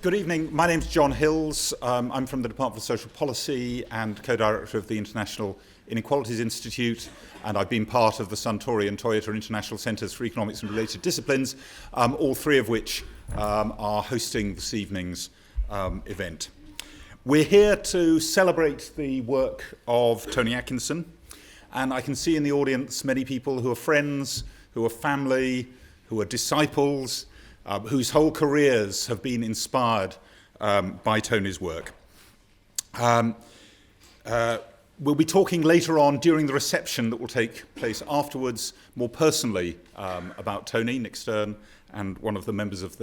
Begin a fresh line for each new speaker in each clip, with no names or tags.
Good evening. My name's John Hills. I'm from the Department for Social Policy and co-director of the International Inequalities Institute, and I've been part of the Suntory and Toyota International Centres for Economics and Related Disciplines, all three of which are hosting this evening's event. We're here to celebrate the work of Tony Atkinson, and I can see in the audience many people who are friends, who are family, who are disciples, whose whole careers have been inspired by Tony's work. We'll be talking later on during the reception that will take place afterwards, more personally about Tony. Nick Stern and one of the members of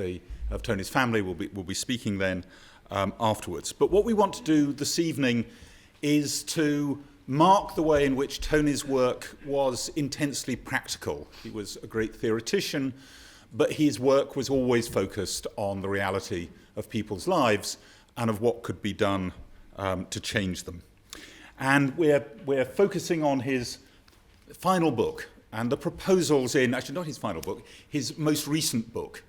Tony's family will be speaking then afterwards. But what we want to do this evening is to mark the way in which Tony's work was intensely practical. He was a great theoretician, but his work was always focused on the reality of people's lives and of what could be done to change them. And we're focusing on his final book and the proposals in, actually not his final book, his most recent book.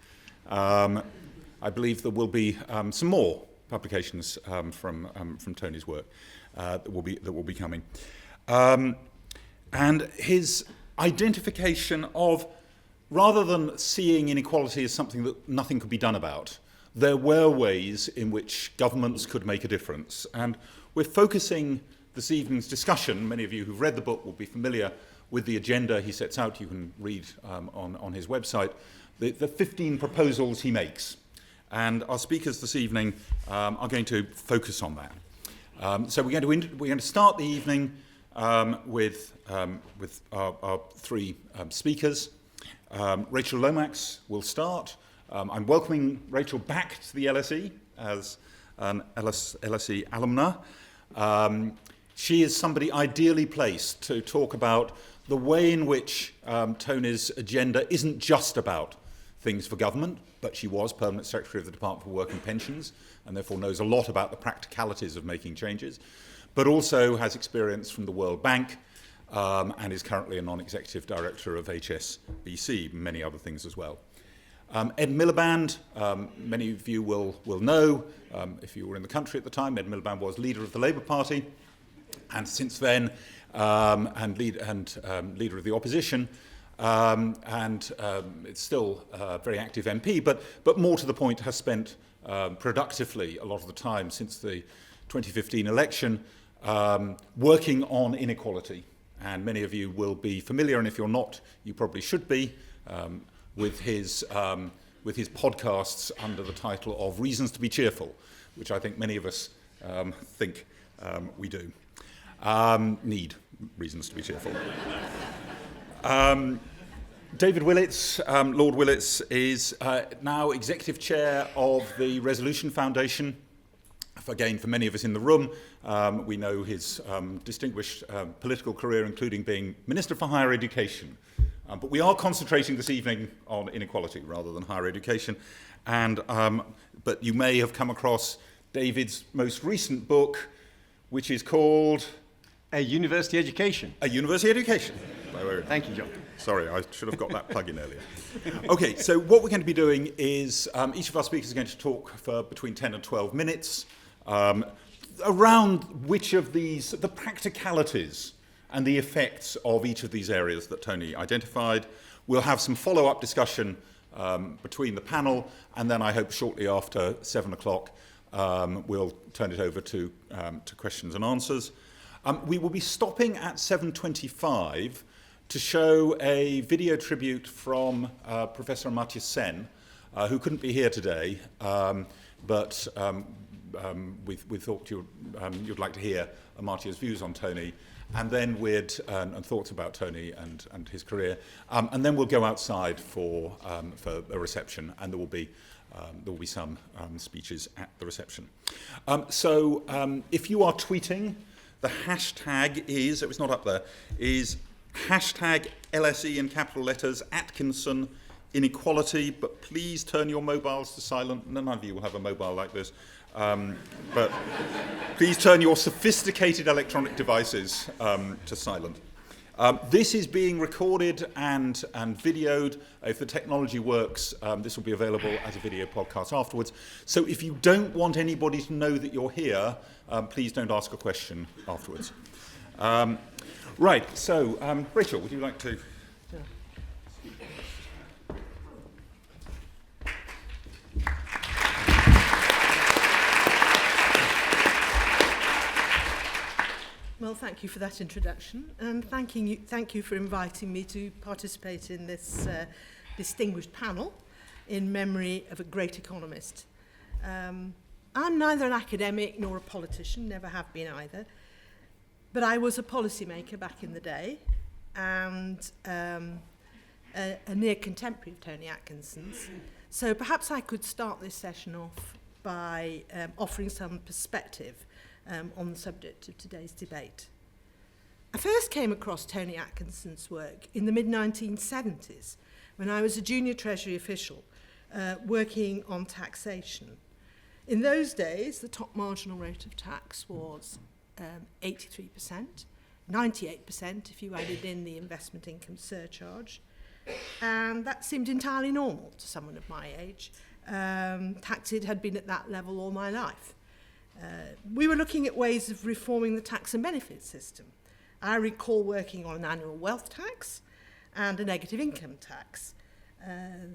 I believe there will be some more publications from Tony's work that will be coming. And his identification of, rather than seeing inequality as something that nothing could be done about, there were ways in which governments could make a difference. And we're focusing this evening's discussion, many of you who've read the book will be familiar with the agenda he sets out. You can read on his website the 15 proposals he makes. And our speakers this evening are going to focus on that. So we're going to start the evening with our three speakers. Rachel Lomax will start. I'm welcoming Rachel back to the LSE as an LSE alumna. She is somebody ideally placed to talk about the way in which Tony's agenda isn't just about things for government, but she was Permanent Secretary of the Department for Work and Pensions, and therefore knows a lot about the practicalities of making changes, but also has experience from the World Bank, and is currently a non-executive director of HSBC, many other things as well. Ed Miliband, many of you will know, if you were in the country at the time, Ed Miliband was leader of the Labour Party, and since then, leader of the opposition, and it's still a very active MP, but more to the point, has spent productively a lot of the time since the 2015 election working on inequality. And many of you will be familiar, and if you're not, you probably should be, with his podcasts under the title of Reasons to be Cheerful, which I think many of us think we do. Need reasons to be cheerful. David Willetts, Lord Willetts, is now Executive Chair of the Resolution Foundation. Again, for many of us in the room, we know his distinguished political career, including being Minister for Higher Education. But we are concentrating this evening on inequality rather than higher education. But you may have come across David's most recent book, which is called
A University Education.
A University Education.
Thank you, John.
Sorry, I should have got that plug in earlier. Okay, so what we're going to be doing is each of our speakers is going to talk for between 10 and 12 minutes around which of these, the practicalities and the effects of each of these areas that Tony identified. We'll have some follow-up discussion between the panel, and then I hope shortly after 7 o'clock we'll turn it over to questions and answers. We will be stopping at 7:25 to show a video tribute from Professor Amartya Sen, who couldn't be here today, but we thought you'd like to hear Amartya's views on Tony, and then and thoughts about Tony and his career, and then we'll go outside for a reception, and there will be some speeches at the reception. So if you are tweeting, the hashtag is, it's not up there, is hashtag LSE in capital letters, Atkinson Inequality, but please turn your mobiles to silent. None of you will have a mobile like this. But please turn your sophisticated electronic devices to silent. This is being recorded and videoed. If the technology works, this will be available as a video podcast afterwards. So if you don't want anybody to know that you're here, please don't ask a question afterwards. Right, so Rachel, would you like to...
Well, thank you for that introduction, and thank you for inviting me to participate in this distinguished panel in memory of a great economist. I'm neither an academic nor a politician, never have been either, but I was a policymaker back in the day, and a near contemporary of Tony Atkinson's. So perhaps I could start this session off by offering some perspective on the subject of today's debate. I first came across Tony Atkinson's work in the mid-1970s when I was a junior Treasury official working on taxation. In those days, the top marginal rate of tax was 83%, 98% if you added in the investment income surcharge, and that seemed entirely normal to someone of my age. Taxed had been at that level all my life. We were looking at ways of reforming the tax and benefit system. I recall working on an annual wealth tax and a negative income tax.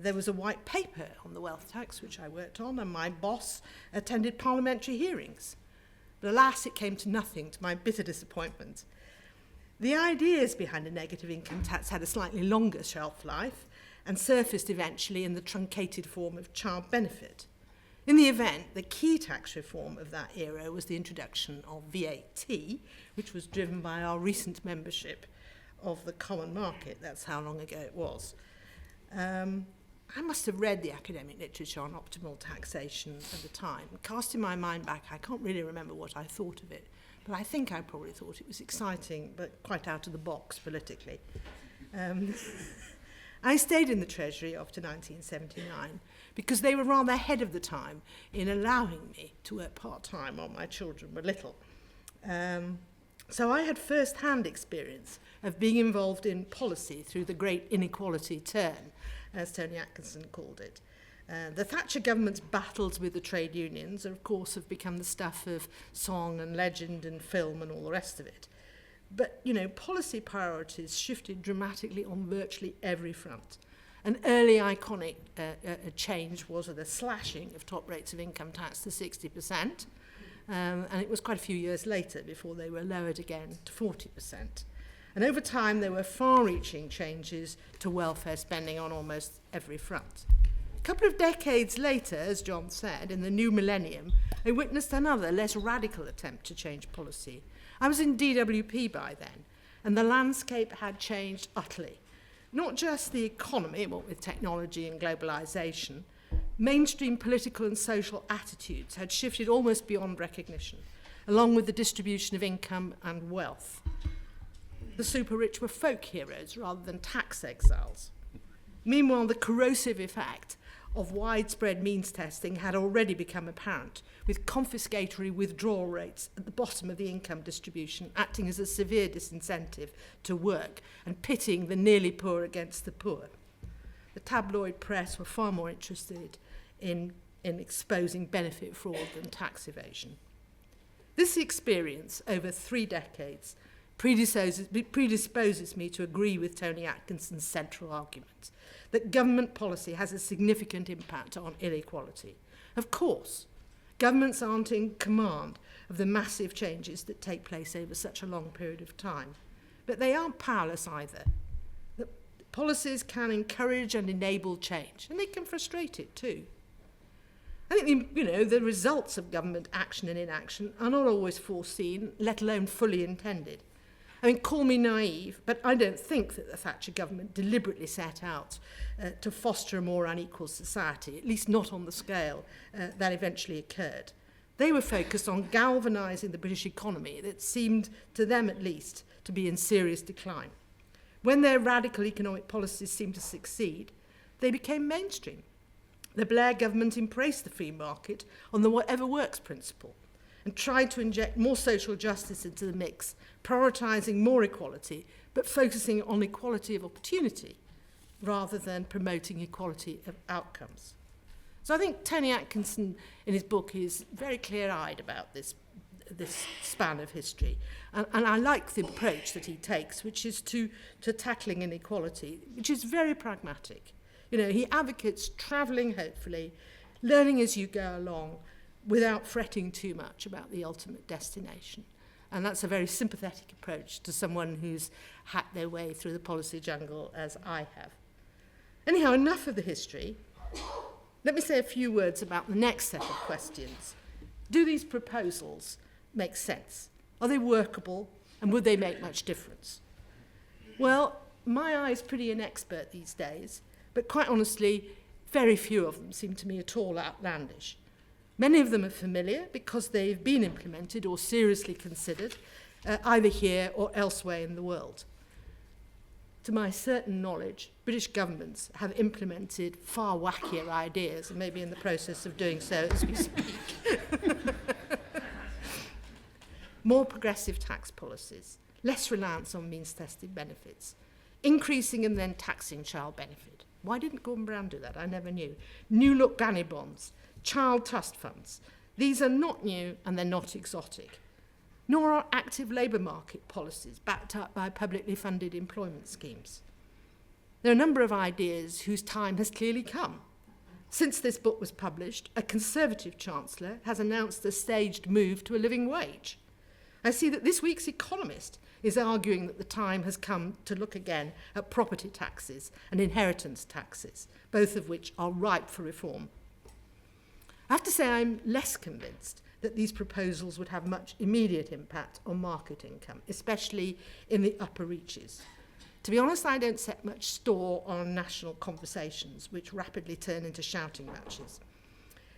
There was a white paper on the wealth tax, which I worked on, and my boss attended parliamentary hearings. But alas, it came to nothing, to my bitter disappointment. The ideas behind a negative income tax had a slightly longer shelf life and surfaced eventually in the truncated form of child benefit. In the event, the key tax reform of that era was the introduction of VAT, which was driven by our recent membership of the common market. That's how long ago it was. I must have read the academic literature on optimal taxation at the time. Casting my mind back, I can't really remember what I thought of it, but I think I probably thought it was exciting, but quite out of the box politically. I stayed in the Treasury after 1979 because they were rather ahead of the time in allowing me to work part-time while my children were little. So I had first-hand experience of being involved in policy through the great inequality turn, as Tony Atkinson called it. The Thatcher government's battles with the trade unions, of course, have become the stuff of song and legend and film and all the rest of it. But, you know, policy priorities shifted dramatically on virtually every front. An early iconic change was the slashing of top rates of income tax to 60%, and it was quite a few years later before they were lowered again to 40%. And over time, there were far-reaching changes to welfare spending on almost every front. A couple of decades later, as John said, in the new millennium, I witnessed another, less radical attempt to change policy. I was in DWP by then, and the landscape had changed utterly. Not just the economy, what with technology and globalization, mainstream political and social attitudes had shifted almost beyond recognition, along with the distribution of income and wealth. The super-rich were folk heroes rather than tax exiles. Meanwhile, the corrosive effect of widespread means testing had already become apparent, with confiscatory withdrawal rates at the bottom of the income distribution acting as a severe disincentive to work and pitting the nearly poor against the poor. The tabloid press were far more interested in exposing benefit fraud than tax evasion. This experience over 3 decades predisposes me to agree with Tony Atkinson's central argument that government policy has a significant impact on inequality. Of course, governments aren't in command of the massive changes that take place over such a long period of time, but they aren't powerless either. The policies can encourage and enable change, and they can frustrate it too. I think the results of government action and inaction are not always foreseen, let alone fully intended. I mean, call me naive, but I don't think that the Thatcher government deliberately set out to foster a more unequal society, at least not on the scale that eventually occurred. They were focused on galvanising the British economy that seemed, to them at least, to be in serious decline. When their radical economic policies seemed to succeed, they became mainstream. The Blair government embraced the free market on the whatever works principle. and tried to inject more social justice into the mix, prioritising more equality, but focusing on equality of opportunity rather than promoting equality of outcomes. So I think Tony Atkinson, in his book, is very clear-eyed about this span of history. And I like the approach that he takes, which is to tackling inequality, which is very pragmatic. You know, he advocates travelling hopefully, learning as you go along, without fretting too much about the ultimate destination. And that's a very sympathetic approach to someone who's hacked their way through the policy jungle as I have. Anyhow, enough of the history. Let me say a few words about the next set of questions. Do these proposals make sense? Are they workable? And would they make much difference? Well, my eye is pretty inexpert these days, but quite honestly, very few of them seem to me at all outlandish. Many of them are familiar because they've been implemented or seriously considered, either here or elsewhere in the world. To my certain knowledge, British governments have implemented far wackier ideas and may be in the process of doing so as we speak. More progressive tax policies, less reliance on means-tested benefits, increasing and then taxing child benefit. Why didn't Gordon Brown do that? I never knew. New look granny bonds, child trust funds. These are not new and they're not exotic. Nor are active labour market policies backed up by publicly funded employment schemes. There are a number of ideas whose time has clearly come. Since this book was published, a Conservative Chancellor has announced a staged move to a living wage. I see that this week's Economist is arguing that the time has come to look again at property taxes and inheritance taxes, both of which are ripe for reform. I have to say I'm less convinced that these proposals would have much immediate impact on market income, especially in the upper reaches. To be honest, I don't set much store on national conversations, which rapidly turn into shouting matches.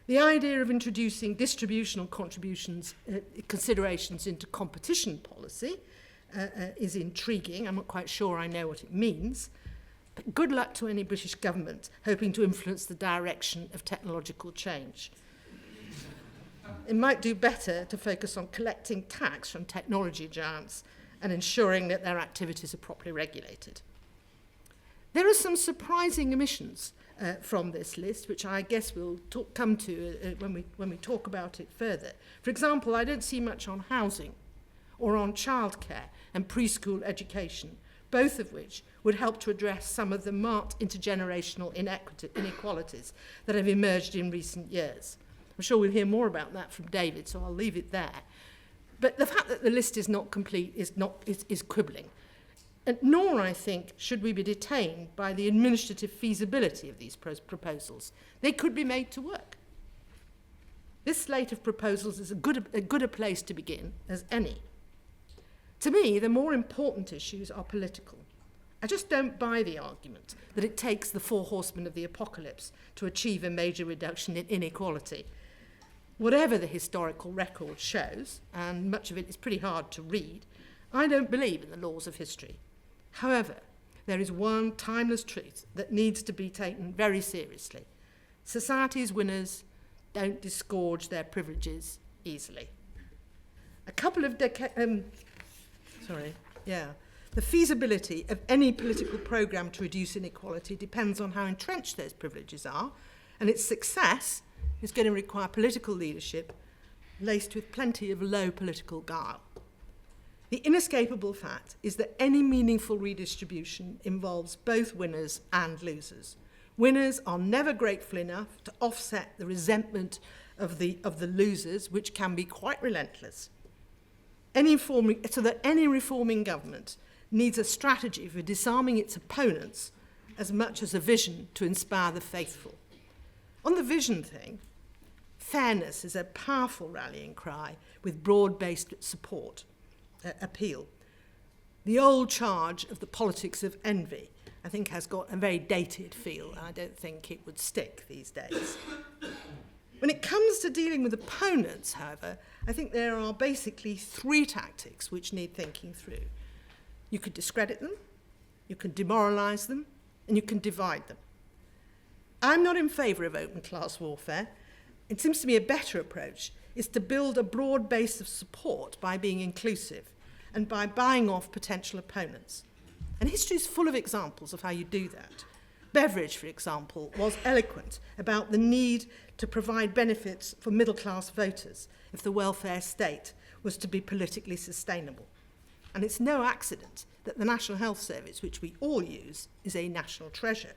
The idea of introducing distributional considerations into competition policy is intriguing. I'm not quite sure I know what it means. But good luck to any British government hoping to influence the direction of technological change. It might do better to focus on collecting tax from technology giants and ensuring that their activities are properly regulated. There are some surprising omissions from this list, which I guess we'll come to when we talk about it further. For example, I don't see much on housing or on childcare and preschool education, both of which would help to address some of the marked intergenerational inequalities that have emerged in recent years. I'm sure we'll hear more about that from David, so I'll leave it there. But the fact that the list is not complete is quibbling. And nor, I think, should we be detained by the administrative feasibility of these proposals. They could be made to work. This slate of proposals is as good a place to begin as any. To me, the more important issues are political. I just don't buy the argument that it takes the 4 horsemen of the apocalypse to achieve a major reduction in inequality. Whatever the historical record shows, and much of it is pretty hard to read, I don't believe in the laws of history. However, there is one timeless truth that needs to be taken very seriously. Society's winners don't disgorge their privileges easily. The feasibility of any political programme to reduce inequality depends on how entrenched those privileges are, and its success is going to require political leadership laced with plenty of low political guile. The inescapable fact is that any meaningful redistribution involves both winners and losers. Winners are never grateful enough to offset the resentment of the losers, which can be quite relentless. So that any reforming government needs a strategy for disarming its opponents as much as a vision to inspire the faithful. On the vision thing, fairness is a powerful rallying cry with broad-based support. Appeal. The old charge of the politics of envy, I think, has got a very dated feel, and I don't think it would stick these days. When it comes to dealing with opponents, however, I think there are basically 3 tactics which need thinking through. You could discredit them, you can demoralise them, and you can divide them. I'm not in favour of open class warfare. It seems to me a better approach is to build a broad base of support by being inclusive and by buying off potential opponents. And history is full of examples of how you do that. Beveridge, for example, was eloquent about the need to provide benefits for middle-class voters if the welfare state was to be politically sustainable. And it's no accident that the National Health Service, which we all use, is a national treasure.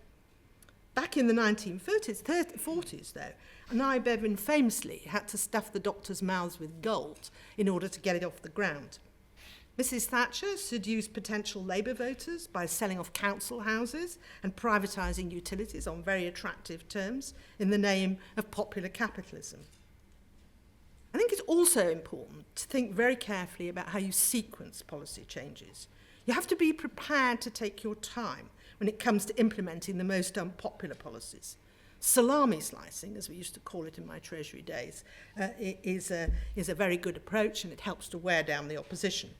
Back in the 1940s, though, Nye Bevan famously had to stuff the doctors' mouths with gold in order to get it off the ground. Mrs. Thatcher seduced potential Labour voters by selling off council houses and privatising utilities on very attractive terms in the name of popular capitalism. I think it's also important to think very carefully about how you sequence policy changes. You have to be prepared to take your time when it comes to implementing the most unpopular policies. Salami slicing, as we used to call it in my Treasury days, is a very good approach, and it helps to wear down the opposition.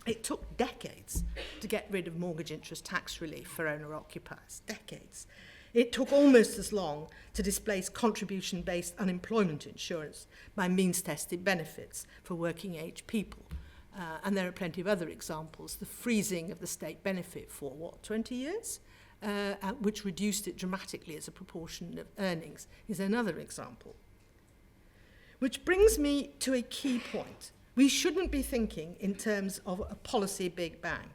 It took decades to get rid of mortgage interest tax relief for owner-occupiers, decades. It took almost as long to displace contribution-based unemployment insurance by means-tested benefits for working-age people. And there are plenty of other examples. The freezing of the state benefit for, 20 years? Which reduced it dramatically as a proportion of earnings, is another example. Which brings me to a key point. We shouldn't be thinking in terms of a policy big bang.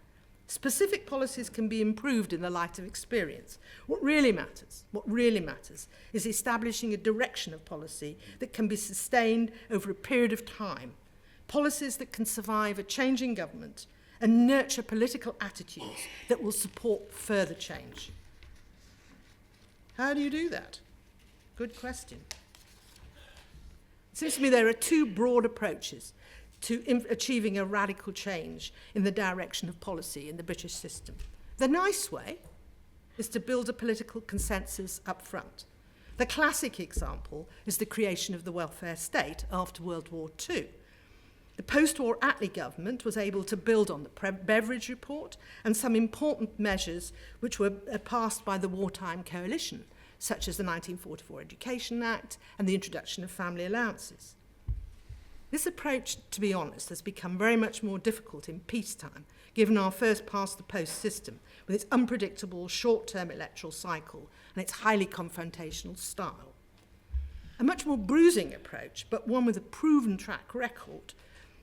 Specific policies can be improved in the light of experience. What really matters is establishing a direction of policy that can be sustained over a period of time. Policies that can survive a changing government and nurture political attitudes that will support further change. How do you do that? Good question. It seems to me there are two broad approaches to achieving a radical change in the direction of policy in the British system. The nice way is to build a political consensus up front. The classic example is the creation of the welfare state after World War II. The post-war Attlee government was able to build on the Beveridge report and some important measures which were passed by the wartime coalition, such as the 1944 Education Act and the introduction of family allowances. This approach, to be honest, has become very much more difficult in peacetime, given our first-past-the-post system, with its unpredictable short-term electoral cycle and its highly confrontational style. A much more bruising approach, but one with a proven track record,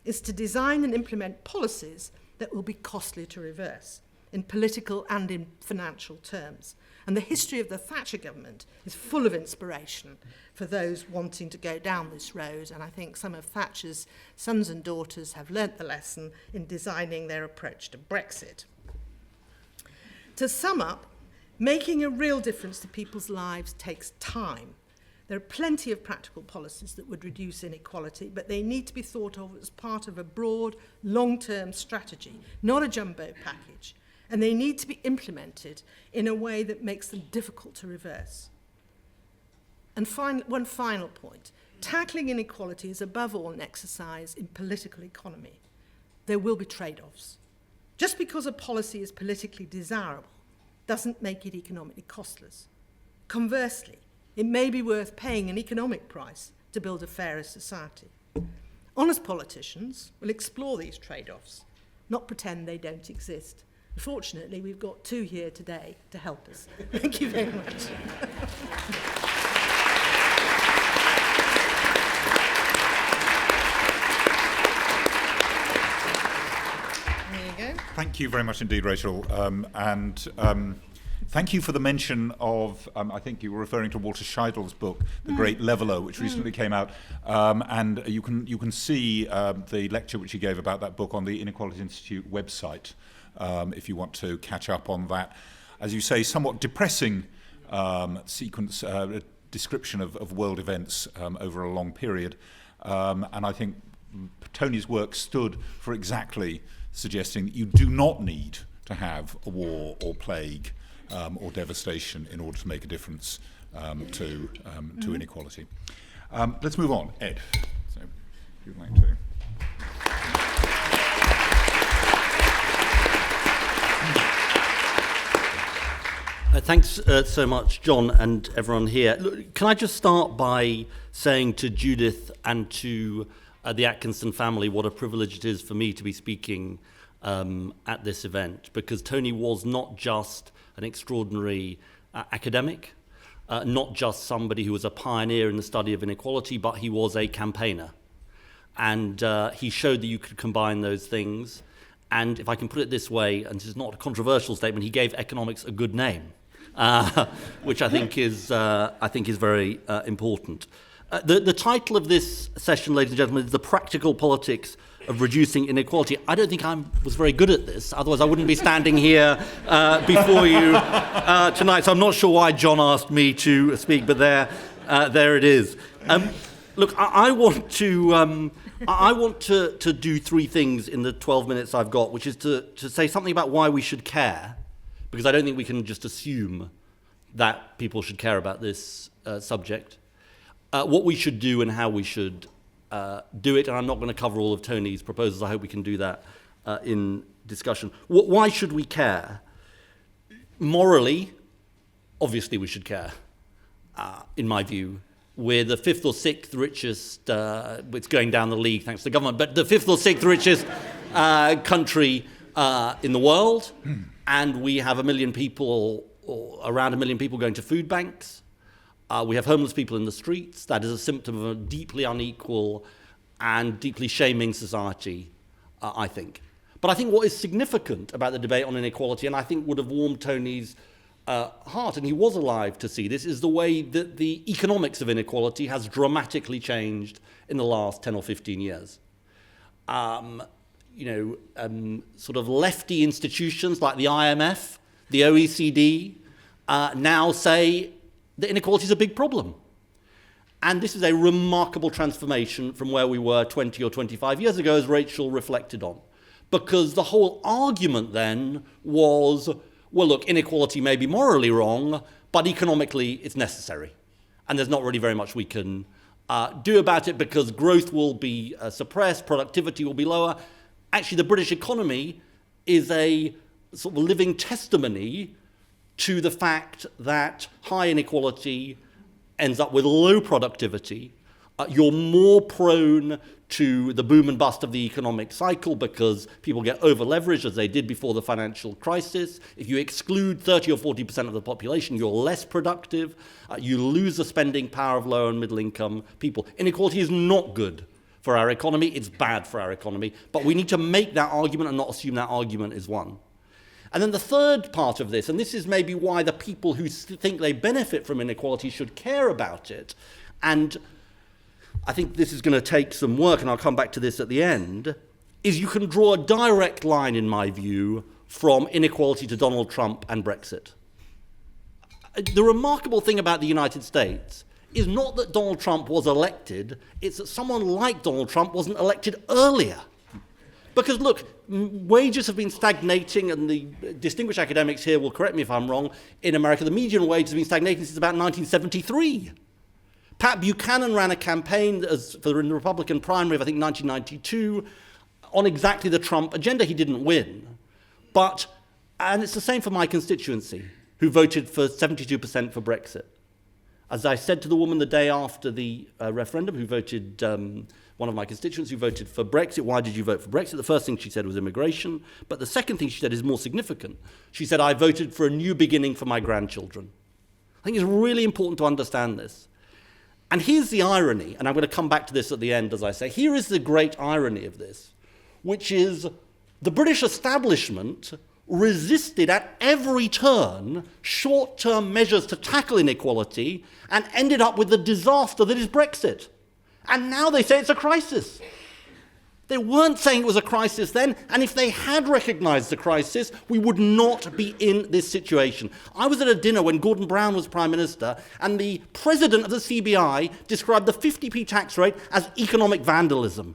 is to design and implement policies that will be costly to reverse, in political and in financial terms. And the history of the Thatcher government is full of inspiration for those wanting to go down this road, and I think some of Thatcher's sons and daughters have learnt the lesson in designing their approach to Brexit. To sum up, making a real difference to people's lives takes time. There are plenty of practical policies that would reduce inequality, but they need to be thought of as part of a broad, long-term strategy, not a jumbo package. And they need to be implemented in a way that makes them difficult to reverse. And one final point. Tackling inequality is above all an exercise in political economy. There will be trade-offs. Just because a policy is politically desirable doesn't make it economically costless. Conversely, it may be worth paying an economic price to build a fairer society. Honest politicians will explore these trade-offs, not pretend they don't exist. Fortunately, we've got two here today to help us. Thank you very much. There you go.
Thank you very much indeed, Rachel. Thank you for the mention of, I think you were referring to Walter Scheidl's book, The Great Leveller, which recently came out. And you can see the lecture which he gave about that book on the Inequality Institute website. If you want to catch up on that. As you say, somewhat depressing sequence, description of world events over a long period. And I think Tony's work stood for exactly suggesting that you do not need to have a war or plague or devastation in order to make a difference to inequality. Let's move on. Ed, so if you'd like to.
Thanks so much, John, and everyone here. Look, can I just start by saying to Judith and to the Atkinson family what a privilege it is for me to be speaking at this event, because Tony was not just an extraordinary academic, not just somebody who was a pioneer in the study of inequality, but he was a campaigner. And he showed that you could combine those things. And if I can put it this way, and this is not a controversial statement, he gave economics a good name, which I think is very important. The title of this session, ladies and gentlemen, is The Practical Politics of Reducing Inequality. I don't think I was very good at this, otherwise I wouldn't be standing here before you tonight. So I'm not sure why John asked me to speak, but there it is. Look, I want to do three things in the 12 minutes I've got, which is to say something about why we should care, because I don't think we can just assume that people should care about this subject, what we should do and how we should do it, and I'm not going to cover all of Tony's proposals. I hope we can do that in discussion. Why should we care? Morally, obviously we should care, in my view. We're the fifth or sixth richest, it's going down the league thanks to the government, but the fifth or sixth richest country in the world, and we have 1 million people, or around 1 million people going to food banks. We have homeless people in the streets. That is a symptom of a deeply unequal and deeply shaming society, I think. But I think what is significant about the debate on inequality, and I think would have warmed Tony's heart, and he was alive to see this, is the way that the economics of inequality has dramatically changed in the last 10 or 15 years. Sort of lefty institutions like the IMF, the OECD, now say that inequality is a big problem. And this is a remarkable transformation from where we were 20 or 25 years ago, as Rachel reflected on. Because the whole argument then was, well, look, inequality may be morally wrong, but economically it's necessary. And there's not really very much we can do about it, because growth will be suppressed, productivity will be lower. Actually, the British economy is a sort of living testimony to the fact that high inequality ends up with low productivity. You're more prone to the boom and bust of the economic cycle because people get over-leveraged, as they did before the financial crisis. If you exclude 30 or 40% of the population, you're less productive. You lose the spending power of low and middle income people. Inequality is not good for our economy. It's bad for our economy. But we need to make that argument and not assume that argument is won. And then the third part of this, and this is maybe why the people who think they benefit from inequality should care about it, and I think this is going to take some work, and I'll come back to this at the end, is you can draw a direct line, in my view, from inequality to Donald Trump and Brexit. The remarkable thing about the United States is not that Donald Trump was elected, it's that someone like Donald Trump wasn't elected earlier. Because, look, wages have been stagnating, and the distinguished academics here will correct me if I'm wrong, in America, the median wage has been stagnating since about 1973. Pat Buchanan ran a campaign for the Republican primary of, I think, 1992 on exactly the Trump agenda. He didn't win. And it's the same for my constituency, who voted for 72% for Brexit. As I said to the woman the day after the referendum, who voted, one of my constituents who voted for Brexit, why did you vote for Brexit? The first thing she said was immigration. But the second thing she said is more significant. She said, I voted for a new beginning for my grandchildren. I think it's really important to understand this. And here's the irony, and I'm going to come back to this at the end, as I say. Here is the great irony of this, which is the British establishment resisted at every turn short-term measures to tackle inequality and ended up with the disaster that is Brexit. And now they say it's a crisis. They weren't saying it was a crisis then, and if they had recognized the crisis, we would not be in this situation. I was at a dinner when Gordon Brown was Prime Minister, and the president of the CBI described the 50p tax rate as economic vandalism.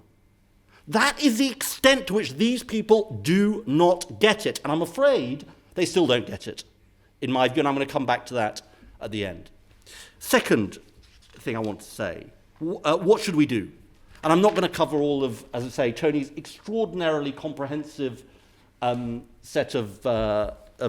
That is the extent to which these people do not get it, and I'm afraid they still don't get it, in my view, and I'm going to come back to that at the end. Second thing I want to say, what should we do? And I'm not going to cover all of, as I say, Tony's extraordinarily comprehensive set of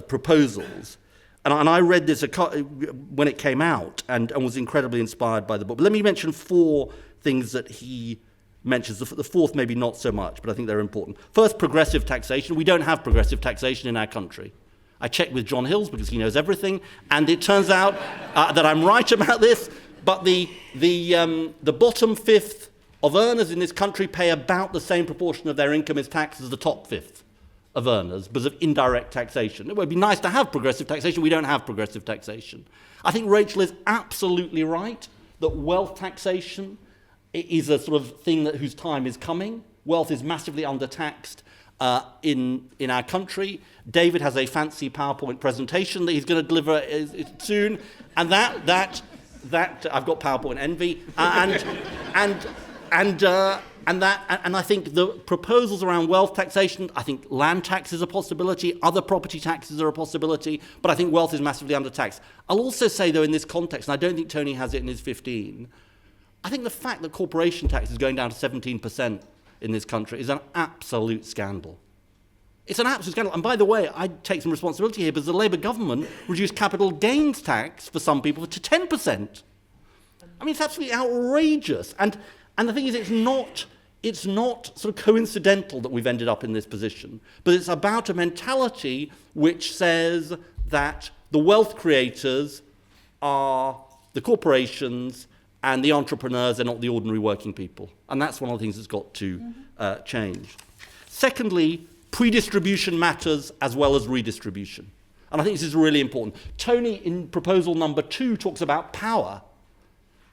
proposals. And I read this when it came out and was incredibly inspired by the book. But let me mention 4 things that he mentions. The fourth maybe not so much, but I think they're important. First, progressive taxation. We don't have progressive taxation in our country. I checked with John Hills because he knows everything, and it turns out that I'm right about this, but the bottom fifth of earners in this country pay about the same proportion of their income as tax as the top fifth of earners because of indirect taxation. It would be nice to have progressive taxation. We don't have progressive taxation. I think Rachel is absolutely right that wealth taxation is a sort of thing whose time is coming. Wealth is massively undertaxed in our country. David has a fancy PowerPoint presentation that he's going to deliver soon, and that I've got PowerPoint envy, and I think the proposals around wealth taxation, I think land tax is a possibility, other property taxes are a possibility, but I think wealth is massively undertaxed. I'll also say, though, in this context, and I don't think Tony has it in his 15, I think the fact that corporation tax is going down to 17% in this country is an absolute scandal. It's an absolute scandal. And by the way, I take some responsibility here because the Labour government reduced capital gains tax for some people to 10%. I mean, it's absolutely outrageous. And the thing is, it's not sort of coincidental that we've ended up in this position, but it's about a mentality which says that the wealth creators are the corporations and the entrepreneurs are not the ordinary working people. And that's one of the things that's got to change. Secondly, predistribution matters as well as redistribution. And I think this is really important. Tony, in proposal number 2, talks about power.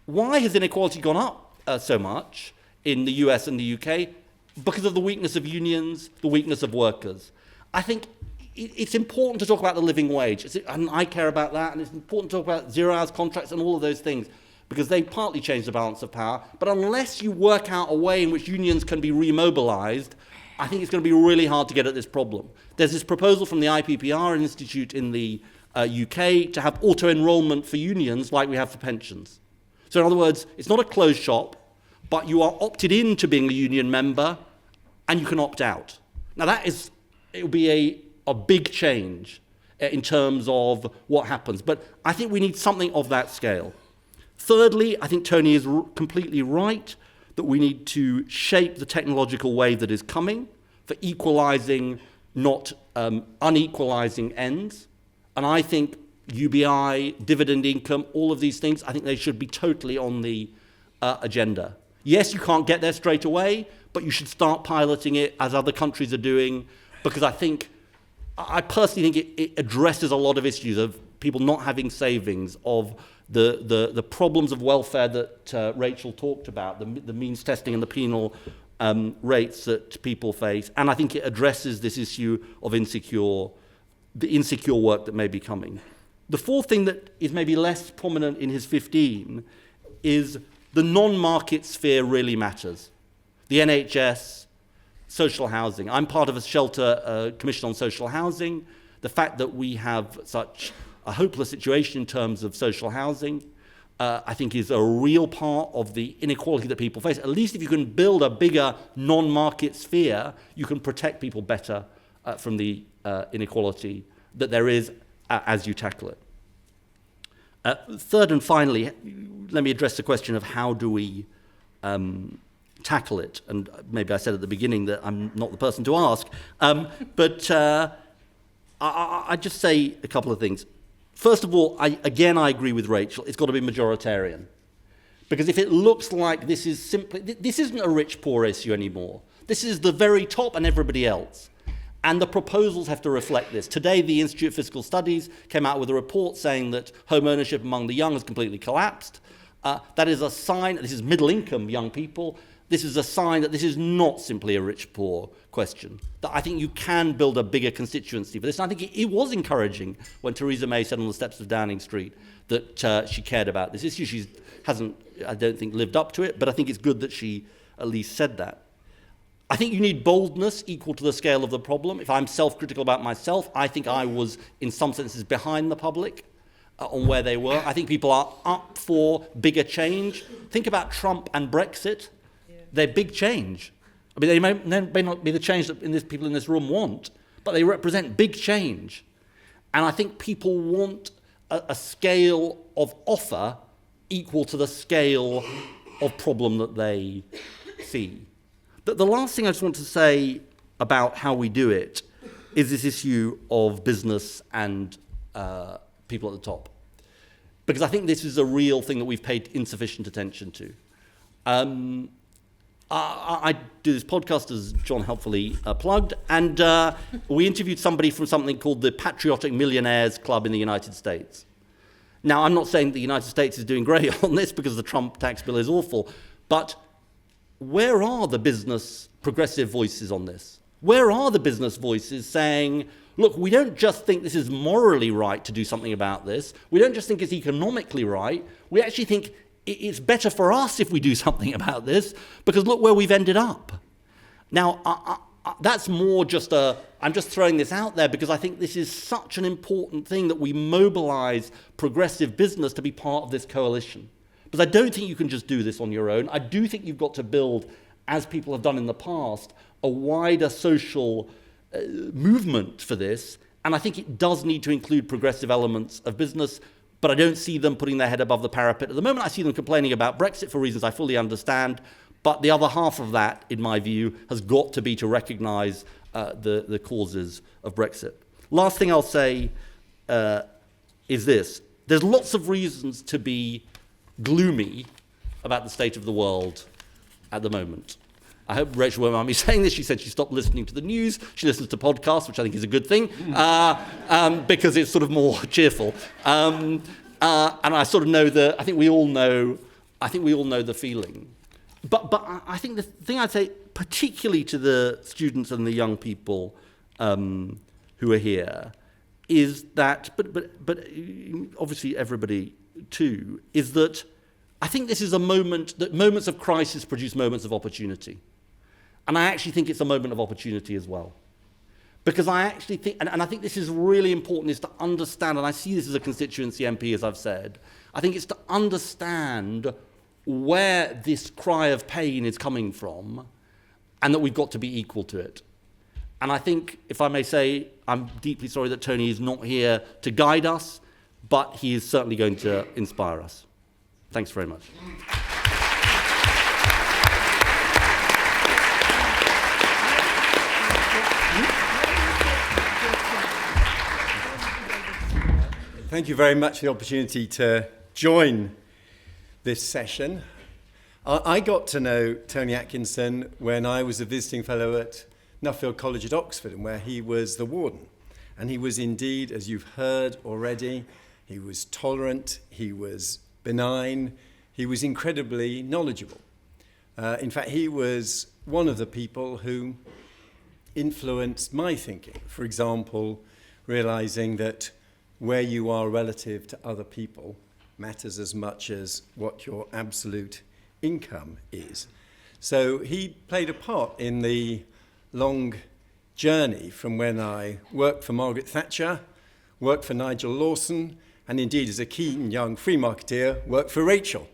Why has inequality gone up so much in the US and the UK? Because of the weakness of unions, the weakness of workers. I think it's important to talk about the living wage. And I care about that, and it's important to talk about 0-hours contracts and all of those things, because they partly change the balance of power. But unless you work out a way in which unions can be remobilized, I think it's going to be really hard to get at this problem. There's this proposal from the IPPR Institute in the UK to have auto-enrollment for unions like we have for pensions. So in other words, it's not a closed shop, but you are opted into being a union member and you can opt out. Now it will be a big change in terms of what happens. But I think we need something of that scale. Thirdly, I think Tony is completely right that we need to shape the technological wave that is coming for equalizing, not unequalizing ends. And I think UBI, dividend income, all of these things, I think they should be totally on the agenda. Yes, you can't get there straight away, but you should start piloting it as other countries are doing, because I personally think it addresses a lot of issues of people not having savings, of the problems of welfare that Rachel talked about, the means testing and the penal rates that people face. And I think it addresses this issue of the insecure work that may be coming. The fourth thing that is maybe less prominent in his 15 is the non-market sphere really matters. The NHS, social housing. I'm part of a shelter commission on social housing. The fact that we have such a hopeless situation in terms of social housing, I think is a real part of the inequality that people face. At least if you can build a bigger non-market sphere, you can protect people better from the inequality that there is as you tackle it. Third and finally, let me address the question of how do we tackle it. And maybe I said at the beginning that I'm not the person to ask, but I just say a couple of things. First of all, I agree with Rachel. It's got to be majoritarian. Because if it looks like this isn't a rich-poor issue anymore. This is the very top and everybody else. And the proposals have to reflect this. Today, the Institute of Fiscal Studies came out with a report saying that home ownership among the young has completely collapsed. That is a sign, this is middle-income young people, this is a sign that this is not simply a rich-poor question. That I think you can build a bigger constituency for this. And I think it was encouraging when Theresa May said on the steps of Downing Street that she cared about this issue. She hasn't, I don't think, lived up to it, but I think it's good that she at least said that. I think you need boldness equal to the scale of the problem. If I'm self-critical about myself, I think I was, in some senses, behind the public on where they were. I think people are up for bigger change. Think about Trump and Brexit. They're big change. I mean, they may not be the change that people in this room want, but they represent big change. And I think people want a scale of offer equal to the scale of problem that they see. The last thing I just want to say about how we do it is this issue of business and people at the top. Because I think this is a real thing that we've paid insufficient attention to. I do this podcast, as John helpfully plugged, and we interviewed somebody from something called the Patriotic Millionaires Club in the United States. Now, I'm not saying the United States is doing great on this because the Trump tax bill is awful, but where are the business progressive voices on this? Where are the business voices saying, look, we don't just think this is morally right to do something about this, we don't just think it's economically right, we actually think it's better for us if we do something about this, because look where we've ended up. Now, that's more just I'm just throwing this out there because I think this is such an important thing that we mobilize progressive business to be part of this coalition. Because I don't think you can just do this on your own. I do think you've got to build, as people have done in the past, a wider social movement for this. And I think it does need to include progressive elements of business, but I don't see them putting their head above the parapet. At the moment, I see them complaining about Brexit for reasons I fully understand, but the other half of that, in my view, has got to be to recognise the causes of Brexit. Last thing I'll say is this. There's lots of reasons to be gloomy about the state of the world at the moment. I hope Rachel won't mind me saying this. She said she stopped listening to the news. She listens to podcasts, which I think is a good thing, because it's sort of more cheerful. And I sort of know I think we all know the feeling. But I think the thing I'd say, particularly to the students and the young people who are here, is that, but obviously everybody too, is that I think this is a moment that moments of crisis produce moments of opportunity. And I actually think it's a moment of opportunity as well. Because I actually think, and I think this is really important, is to understand, and I see this as a constituency MP, as I've said, I think it's to understand where this cry of pain is coming from and that we've got to be equal to it. And I think, if I may say, I'm deeply sorry that Tony is not here to guide us, but he is certainly going to inspire us. Thanks very much.
Thank you very much for the opportunity to join this session. I got to know Tony Atkinson when I was a visiting fellow at Nuffield College at Oxford, and where he was the warden. And he was indeed, as you've heard already, he was tolerant, he was benign, he was incredibly knowledgeable. In fact, he was one of the people who influenced my thinking. For example, realizing that where you are relative to other people matters as much as what your absolute income is. So he played a part in the long journey from when I worked for Margaret Thatcher, worked for Nigel Lawson, and indeed as a keen young free marketeer, worked for Rachel.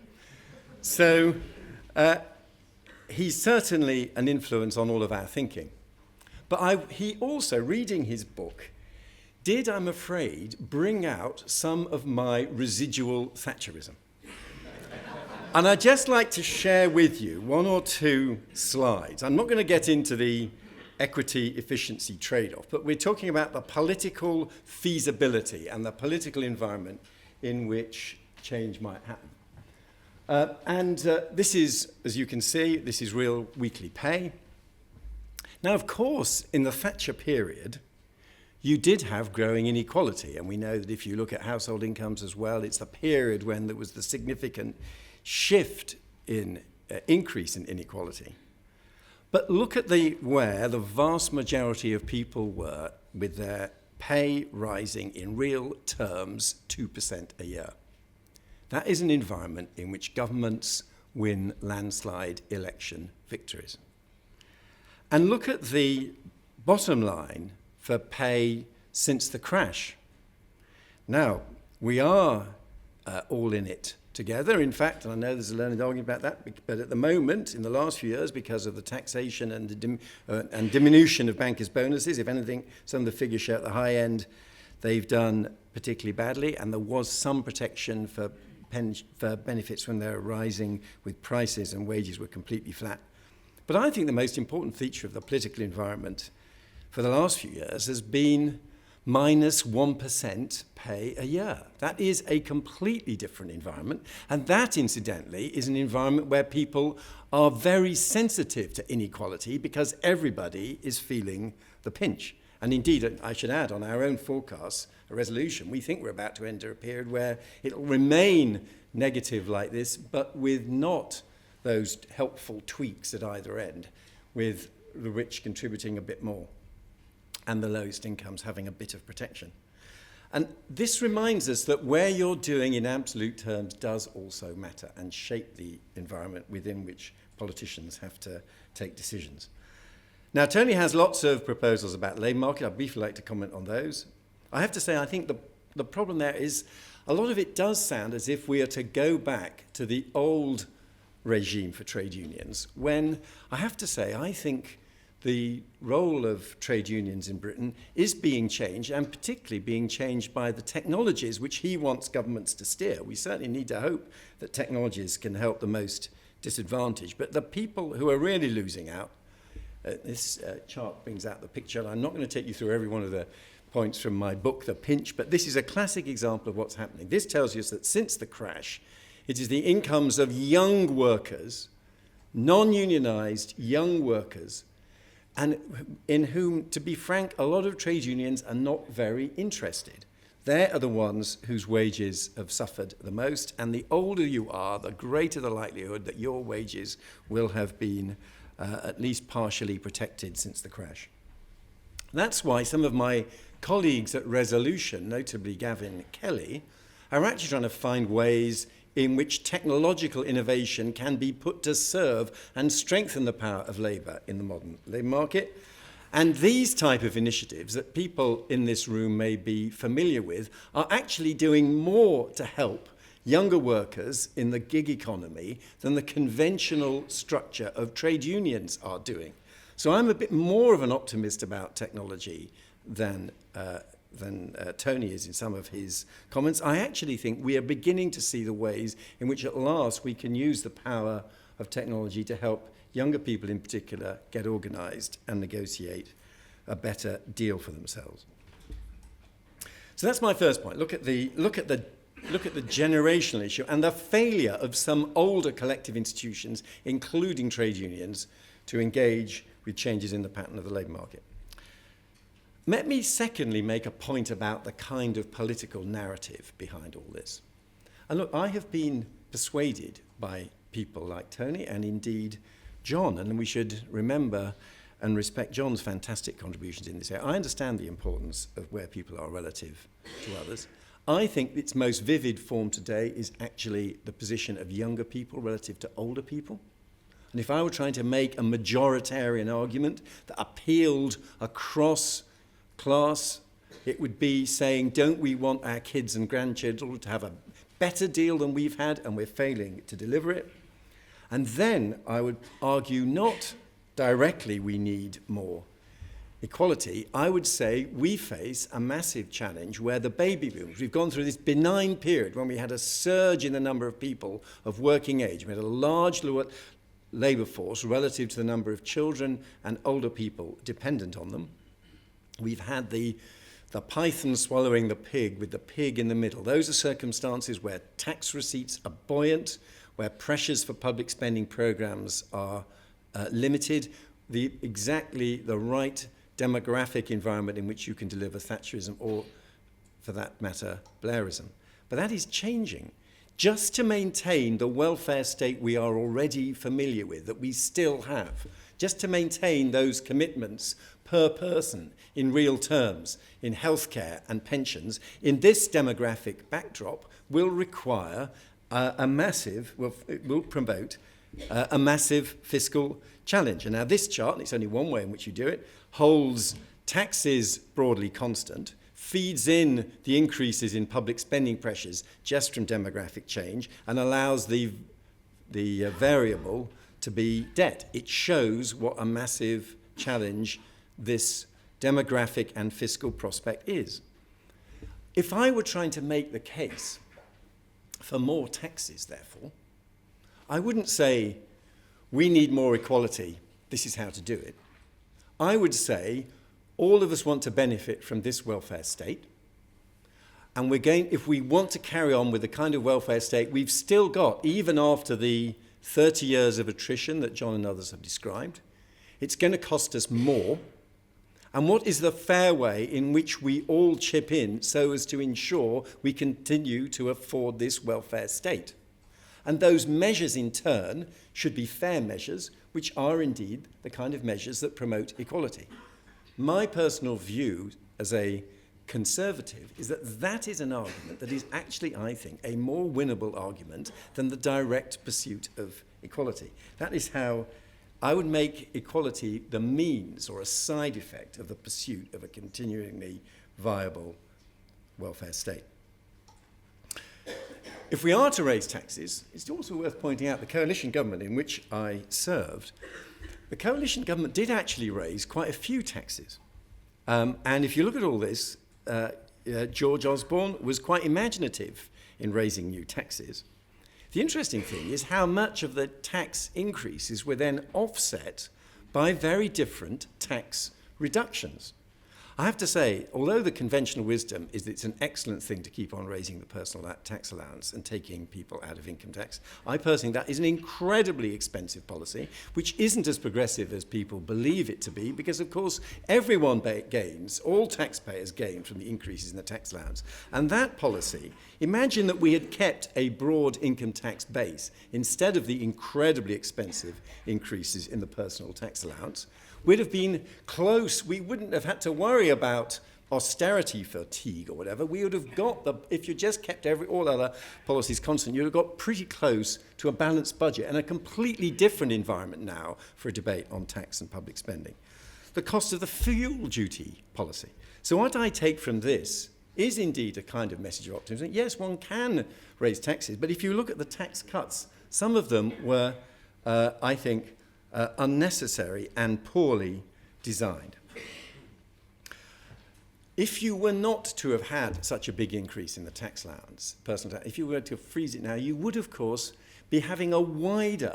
So he's certainly an influence on all of our thinking. But he also, reading his book, did, I'm afraid, bring out some of my residual Thatcherism. And I'd just like to share with you one or two slides. I'm not going to get into the equity efficiency trade-off, but we're talking about the political feasibility and the political environment in which change might happen. This is, as you can see, this is real weekly pay. Now, of course, in the Thatcher period, you did have growing inequality, and we know that if you look at household incomes as well, it's the period when there was the significant shift in increase in inequality. But look at where the vast majority of people were with their pay rising in real terms 2% a year. That is an environment in which governments win landslide election victories. And look at the bottom line for pay since the crash. Now, we are all in it together. In fact, and I know there's a learned argument about that, but at the moment, in the last few years, because of the taxation and diminution of bankers' bonuses, if anything, some of the figures show at the high end they've done particularly badly, and there was some protection for benefits when they're rising with prices and wages were completely flat. But I think the most important feature of the political environment for the last few years has been minus 1% pay a year. That is a completely different environment. And that, incidentally, is an environment where people are very sensitive to inequality because everybody is feeling the pinch. And indeed, I should add, on our own forecasts, a resolution, we think we're about to enter a period where it'll remain negative like this, but with not those helpful tweaks at either end, with the rich contributing a bit more and the lowest incomes having a bit of protection. And this reminds us that where you're doing in absolute terms does also matter and shape the environment within which politicians have to take decisions. Now, Tony has lots of proposals about the labour market. I'd briefly like to comment on those. I have to say, I think the problem there is a lot of it does sound as if we are to go back to the old regime for trade unions, when I have to say, I think the role of trade unions in Britain is being changed, and particularly being changed by the technologies which he wants governments to steer. We certainly need to hope that technologies can help the most disadvantaged. But the people who are really losing out, this chart brings out the picture, and I'm not going to take you through every one of the points from my book, The Pinch, but this is a classic example of what's happening. This tells us that since the crash, it is the incomes of young workers, non-unionized young workers, and in whom, to be frank, a lot of trade unions are not very interested. They are the ones whose wages have suffered the most, and the older you are, the greater the likelihood that your wages will have been at least partially protected since the crash. That's why some of my colleagues at Resolution, notably Gavin Kelly, are actually trying to find ways in which technological innovation can be put to serve and strengthen the power of labour in the modern labour market. And these type of initiatives that people in this room may be familiar with are actually doing more to help younger workers in the gig economy than the conventional structure of trade unions are doing. So I'm a bit more of an optimist about technology than Tony is in some of his comments. I actually think we are beginning to see the ways in which at last we can use the power of technology to help younger people in particular get organised and negotiate a better deal for themselves. So that's my first point. Look at the generational issue and the failure of some older collective institutions, including trade unions, to engage with changes in the pattern of the labour market. Let me secondly make a point about the kind of political narrative behind all this. And look, I have been persuaded by people like Tony and indeed John, and we should remember and respect John's fantastic contributions in this area. I understand the importance of where people are relative to others. I think its most vivid form today is actually the position of younger people relative to older people. And if I were trying to make a majoritarian argument that appealed across class, it would be saying, don't we want our kids and grandchildren to have a better deal than we've had, and we're failing to deliver it? And then I would argue not directly we need more equality. I would say we face a massive challenge where the baby boomers, we've gone through this benign period when we had a surge in the number of people of working age. We had a large labour force relative to the number of children and older people dependent on them. We've had the python swallowing the pig with the pig in the middle. Those are circumstances where tax receipts are buoyant, where pressures for public spending programs are limited, exactly the right demographic environment in which you can deliver Thatcherism or, for that matter, Blairism. But that is changing. Just to maintain the welfare state we are already familiar with, that we still have, just to maintain those commitments per person in real terms in healthcare and pensions, in this demographic backdrop, will require it will promote a massive fiscal challenge. And now this chart, and it's only one way in which you do it, holds taxes broadly constant, feeds in the increases in public spending pressures just from demographic change, and allows the variable to be debt. It shows what a massive challenge this demographic and fiscal prospect is. If I were trying to make the case for more taxes, therefore, I wouldn't say, we need more equality, this is how to do it. I would say, all of us want to benefit from this welfare state, and if we want to carry on with the kind of welfare state we've still got, even after the 30 years of attrition that John and others have described, it's going to cost us more. And what is the fair way in which we all chip in so as to ensure we continue to afford this welfare state? And those measures in turn should be fair measures, which are indeed the kind of measures that promote equality. My personal view as a conservative is that that is an argument that is actually, I think, a more winnable argument than the direct pursuit of equality. That is how I would make equality the means or a side effect of the pursuit of a continuingly viable welfare state. If we are to raise taxes, it's also worth pointing out the coalition government in which I served. The coalition government did actually raise quite a few taxes. And if you look at all this, George Osborne was quite imaginative in raising new taxes. The interesting thing is how much of the tax increases were then offset by very different tax reductions. I have to say, although the conventional wisdom is that it's an excellent thing to keep on raising the personal tax allowance and taking people out of income tax, I personally think that is an incredibly expensive policy, which isn't as progressive as people believe it to be, because of course everyone gains, all taxpayers gain from the increases in the tax allowance. And that policy, imagine that we had kept a broad income tax base instead of the incredibly expensive increases in the personal tax allowance. We'd have been close. We wouldn't have had to worry about austerity fatigue or whatever. We would have got if you just kept all other policies constant, you'd have got pretty close to a balanced budget and a completely different environment now for a debate on tax and public spending. The cost of the fuel duty policy. So what I take from this is indeed a kind of message of optimism. Yes, one can raise taxes, but if you look at the tax cuts, some of them were, I think, unnecessary and poorly designed. If you were not to have had such a big increase in the tax allowance, personal tax, if you were to freeze it now, you would, of course, be having a larger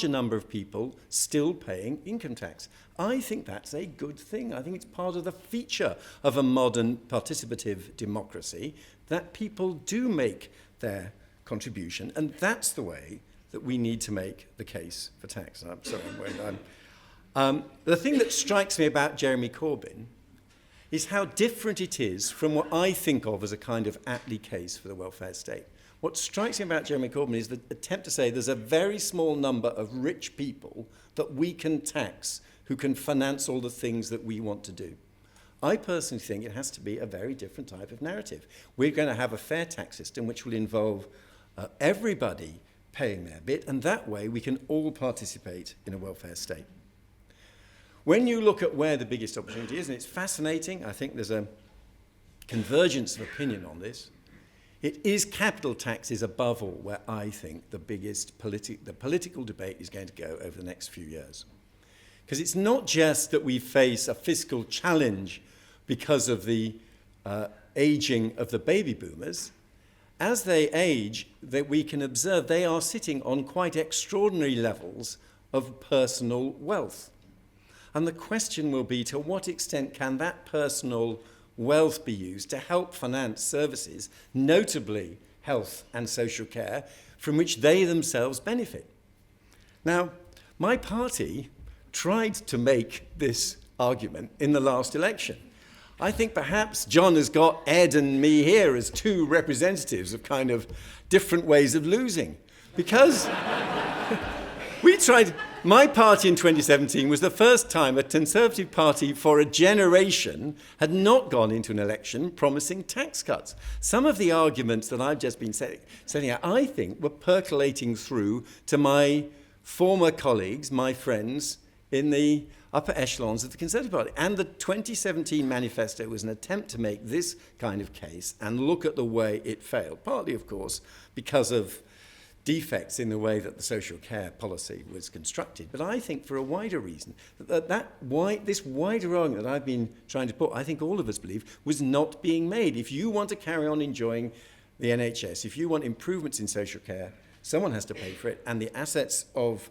number of people still paying income tax. I think that's a good thing. I think it's part of the feature of a modern participative democracy that people do make their contribution, and that's the way that we need to make the case for tax. I'm sorry, the thing that strikes me about Jeremy Corbyn is how different it is from what I think of as a kind of Attlee case for the welfare state. What strikes me about Jeremy Corbyn is the attempt to say there's a very small number of rich people that we can tax who can finance all the things that we want to do. I personally think it has to be a very different type of narrative. We're going to have a fair tax system which will involve everybody paying their bit, and that way we can all participate in a welfare state. When you look at where the biggest opportunity is, and it's fascinating, I think there's a convergence of opinion on this, it is capital taxes above all where I think the biggest political debate is going to go over the next few years. Because it's not just that we face a fiscal challenge because of the aging of the baby boomers. As they age, that we can observe they are sitting on quite extraordinary levels of personal wealth. And the question will be, to what extent can that personal wealth be used to help finance services, notably health and social care, from which they themselves benefit? Now, my party tried to make this argument in the last election. I think perhaps John has got Ed and me here as two representatives of kind of different ways of losing. Because we tried, my party in 2017 was the first time a Conservative party for a generation had not gone into an election promising tax cuts. Some of the arguments that I've just been setting out, I think, were percolating through to my former colleagues, my friends, in the upper echelons of the Conservative Party. And the 2017 manifesto was an attempt to make this kind of case and look at the way it failed. Partly, of course, because of defects in the way that the social care policy was constructed. But I think for a wider reason, this wider argument that I've been trying to put, I think all of us believe, was not being made. If you want to carry on enjoying the NHS, if you want improvements in social care, someone has to pay for it, and the assets of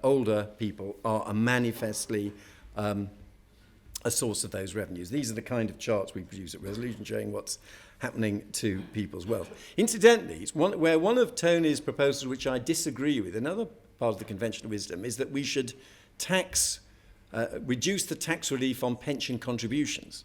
older people are manifestly a source of those revenues. These are the kind of charts we produce at Resolution showing what's happening to people's wealth. Incidentally, it's one of Tony's proposals which I disagree with, another part of the conventional wisdom, is that we should reduce the tax relief on pension contributions.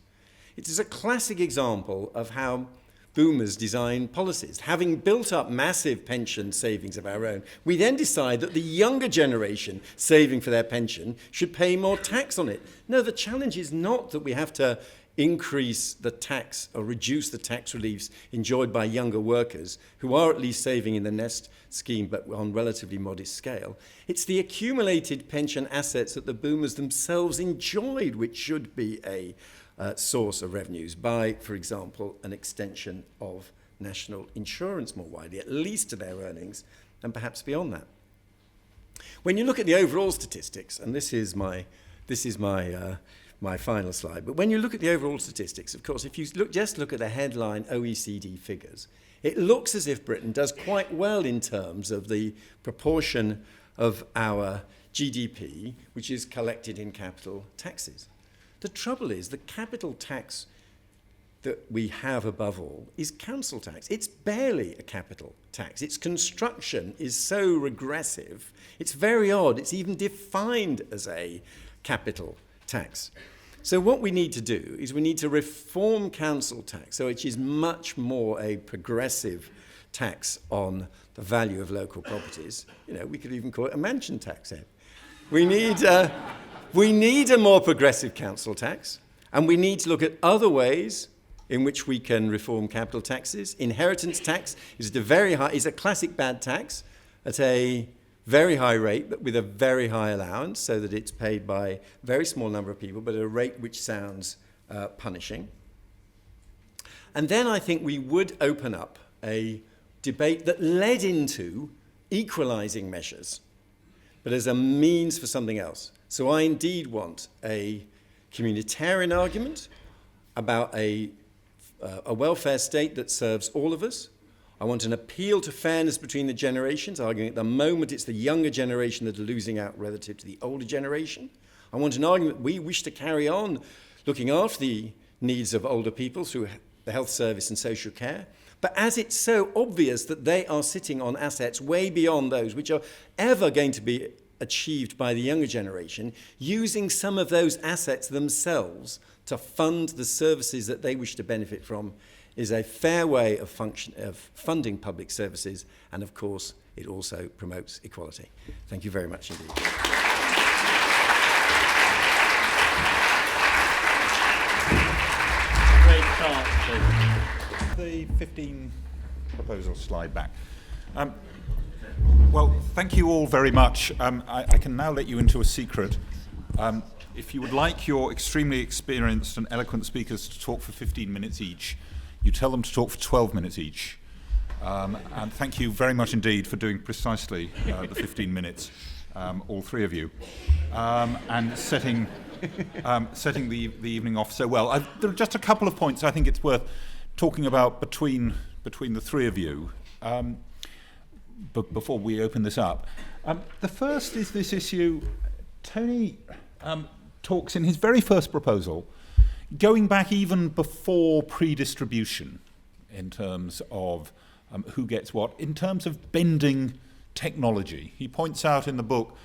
It is a classic example of how boomers design policies. Having built up massive pension savings of our own, we then decide that the younger generation saving for their pension should pay more tax on it. No, the challenge is not that we have to increase the tax or reduce the tax reliefs enjoyed by younger workers who are at least saving in the Nest scheme but on relatively modest scale. It's the accumulated pension assets that the boomers themselves enjoyed which should be a source of revenues by, for example, an extension of national insurance more widely, at least to their earnings, and perhaps beyond that. When you look at the overall statistics, and this is my final slide, but when you look at the overall statistics, of course, if you just look at the headline OECD figures, it looks as if Britain does quite well in terms of the proportion of our GDP which is collected in capital taxes. The trouble is the capital tax that we have above all is council tax. It's barely a capital tax. Its construction is so regressive. It's very odd. It's even defined as a capital tax. So what we need to do is we need to reform council tax so it is much more a progressive tax on the value of local properties. You know, we could even call it a mansion tax. We need a more progressive council tax, and we need to look at other ways in which we can reform capital taxes. Inheritance tax is a classic bad tax at a very high rate, but with a very high allowance, so that it's paid by a very small number of people, but at a rate which sounds punishing. And then I think we would open up a debate that led into equalising measures, but as a means for something else. So I indeed want a communitarian argument about a welfare state that serves all of us. I want an appeal to fairness between the generations, arguing at the moment it's the younger generation that are losing out relative to the older generation. I want an argument that we wish to carry on looking after the needs of older people through the health service and social care. But as it's so obvious that they are sitting on assets way beyond those which are ever going to be achieved by the younger generation, using some of those assets themselves to fund the services that they wish to benefit from is a fair way of funding public services, and of course it also promotes equality. Thank you very much indeed.
Great start.
The 15 proposal slide back. Well, thank you all very much. I can now let you into a secret. If you would like your extremely experienced and eloquent speakers to talk for 15 minutes each, you tell them to talk for 12 minutes each. And thank you very much indeed for doing precisely the 15 minutes, all three of you, and setting the evening off so well. There are just a couple of points I think it's worth talking about between the three of you. But before we open this up, the first is this issue. Tony talks in his very first proposal, going back even before pre-distribution in terms of who gets what, in terms of bending technology. He points out in the book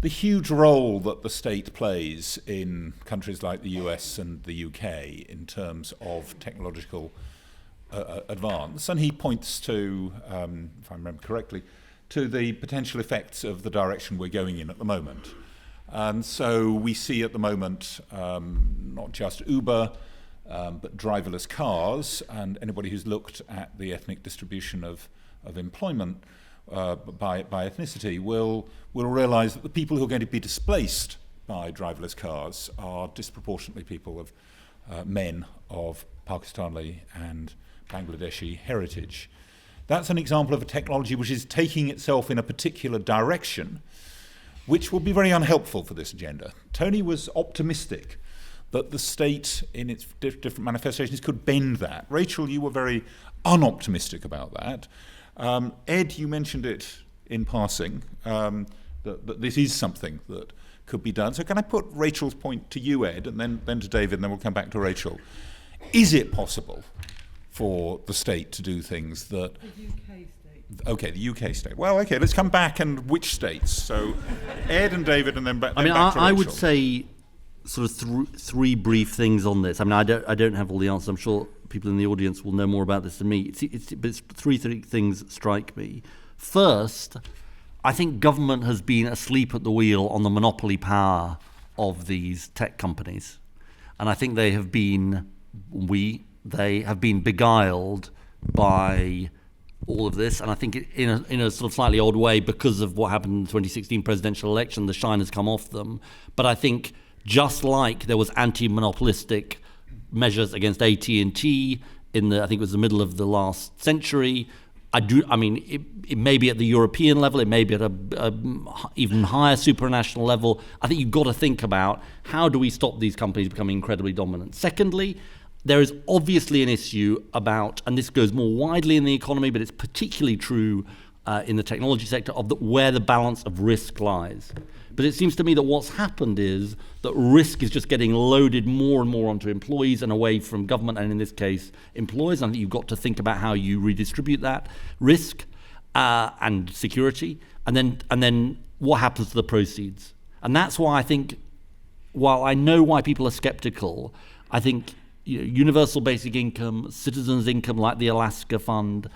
the huge role that the state plays in countries like the US and the UK in terms of technological advance, and he points to, if I remember correctly, to the potential effects of the direction we're going in at the moment. And so we see at the moment not just Uber, but driverless cars, and anybody who's looked at the ethnic distribution of employment by ethnicity will realise that the people who are going to be displaced by driverless cars are disproportionately people of men of Pakistani and Bangladeshi heritage. That's an example of a technology which is taking itself in a particular direction, which will be very unhelpful for this agenda. Tony was optimistic that the state, in its different manifestations, could bend that. Rachel, you were very unoptimistic about that. Ed, you mentioned it in passing, that this is something that could be done. So can I put Rachel's point to you, Ed, and then to David, and then we'll come back to Rachel. Is it possible for the state to do things that...
The UK state.
Okay, the UK state. Well, okay, let's come back and which states? So Ed and David, and then back to Rachel.
I would say sort of three brief things on this. I mean, I don't have all the answers. I'm sure people in the audience will know more about this than me. But three things strike me. First, I think government has been asleep at the wheel on the monopoly power of these tech companies. And I think they have been beguiled by all of this. And I think in a sort of slightly odd way, because of what happened in the 2016 presidential election, the shine has come off them. But I think just like there was anti-monopolistic measures against AT&T I think it was the middle of the last century, it may be at the European level, it may be at a even higher supranational level. I think you've got to think about how do we stop these companies becoming incredibly dominant. Secondly, there is obviously an issue about, and this goes more widely in the economy, but it's particularly true in the technology sector, where the balance of risk lies. But it seems to me that what's happened is that risk is just getting loaded more and more onto employees and away from government, and in this case, employers. I think you've got to think about how you redistribute that risk and security, and then what happens to the proceeds. And that's why I think, while I know why people are skeptical, I think universal basic income, citizens' income like the Alaska Fund.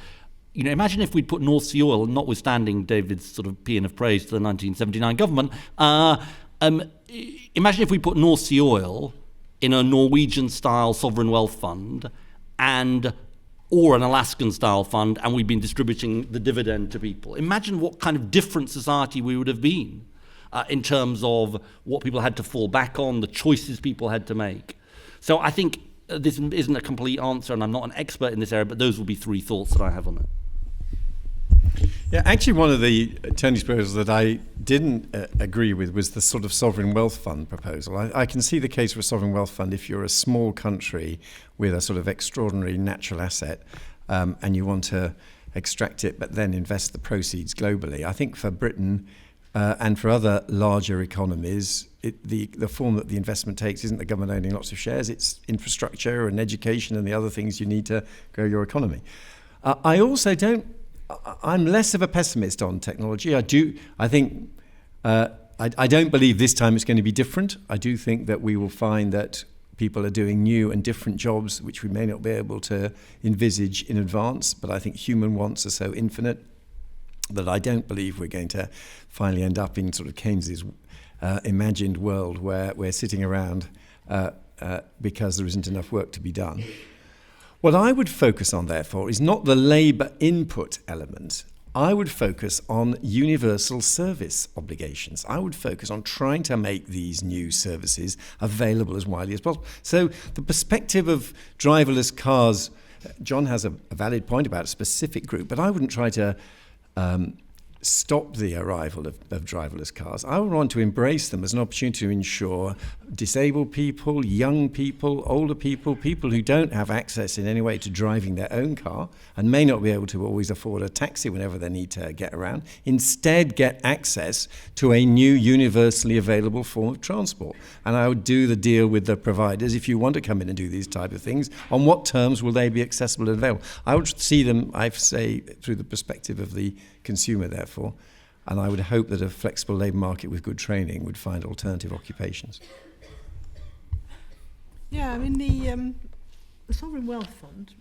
Imagine if we'd put North Sea oil, notwithstanding David's sort of paean of praise to the 1979 government, imagine if we put North Sea oil in a Norwegian-style sovereign wealth fund or an Alaskan-style fund, and we'd been distributing the dividend to people. Imagine what kind of different society we would have been in terms of what people had to fall back on, the choices people had to make. So I think this isn't a complete answer, and I'm not an expert in this area, but those will be three thoughts that I have on it.
Yeah, actually one of the Tony's proposals that I didn't agree with was the sort of sovereign wealth fund proposal. I can see the case for a sovereign wealth fund if you're a small country with a sort of extraordinary natural asset and you want to extract it but then invest the proceeds globally. I think for Britain and for other larger economies, the form that the investment takes isn't the government owning lots of shares, it's infrastructure and education and the other things you need to grow your economy. I'm less of a pessimist on technology. I don't believe this time it's going to be different. I do think that we will find that people are doing new and different jobs which we may not be able to envisage in advance, but I think human wants are so infinite that I don't believe we're going to finally end up in sort of Keynes's imagined world where we're sitting around because there isn't enough work to be done. What I would focus on, therefore, is not the labour input element. I would focus on universal service obligations. I would focus on trying to make these new services available as widely as possible. So the perspective of driverless cars, John has a valid point about a specific group, but I wouldn't try to stop the arrival of driverless cars. I would want to embrace them as an opportunity to ensure disabled people, young people, older people, people who don't have access in any way to driving their own car and may not be able to always afford a taxi whenever they need to get around, instead get access to a new universally available form of transport. And I would do the deal with the providers. If you want to come in and do these type of things, on what terms will they be accessible and available? I would see them, I say, through the perspective of the consumer, therefore, and I would hope that a flexible labour market with good training would find alternative occupations.
Yeah, I mean, the Sovereign Wealth Fund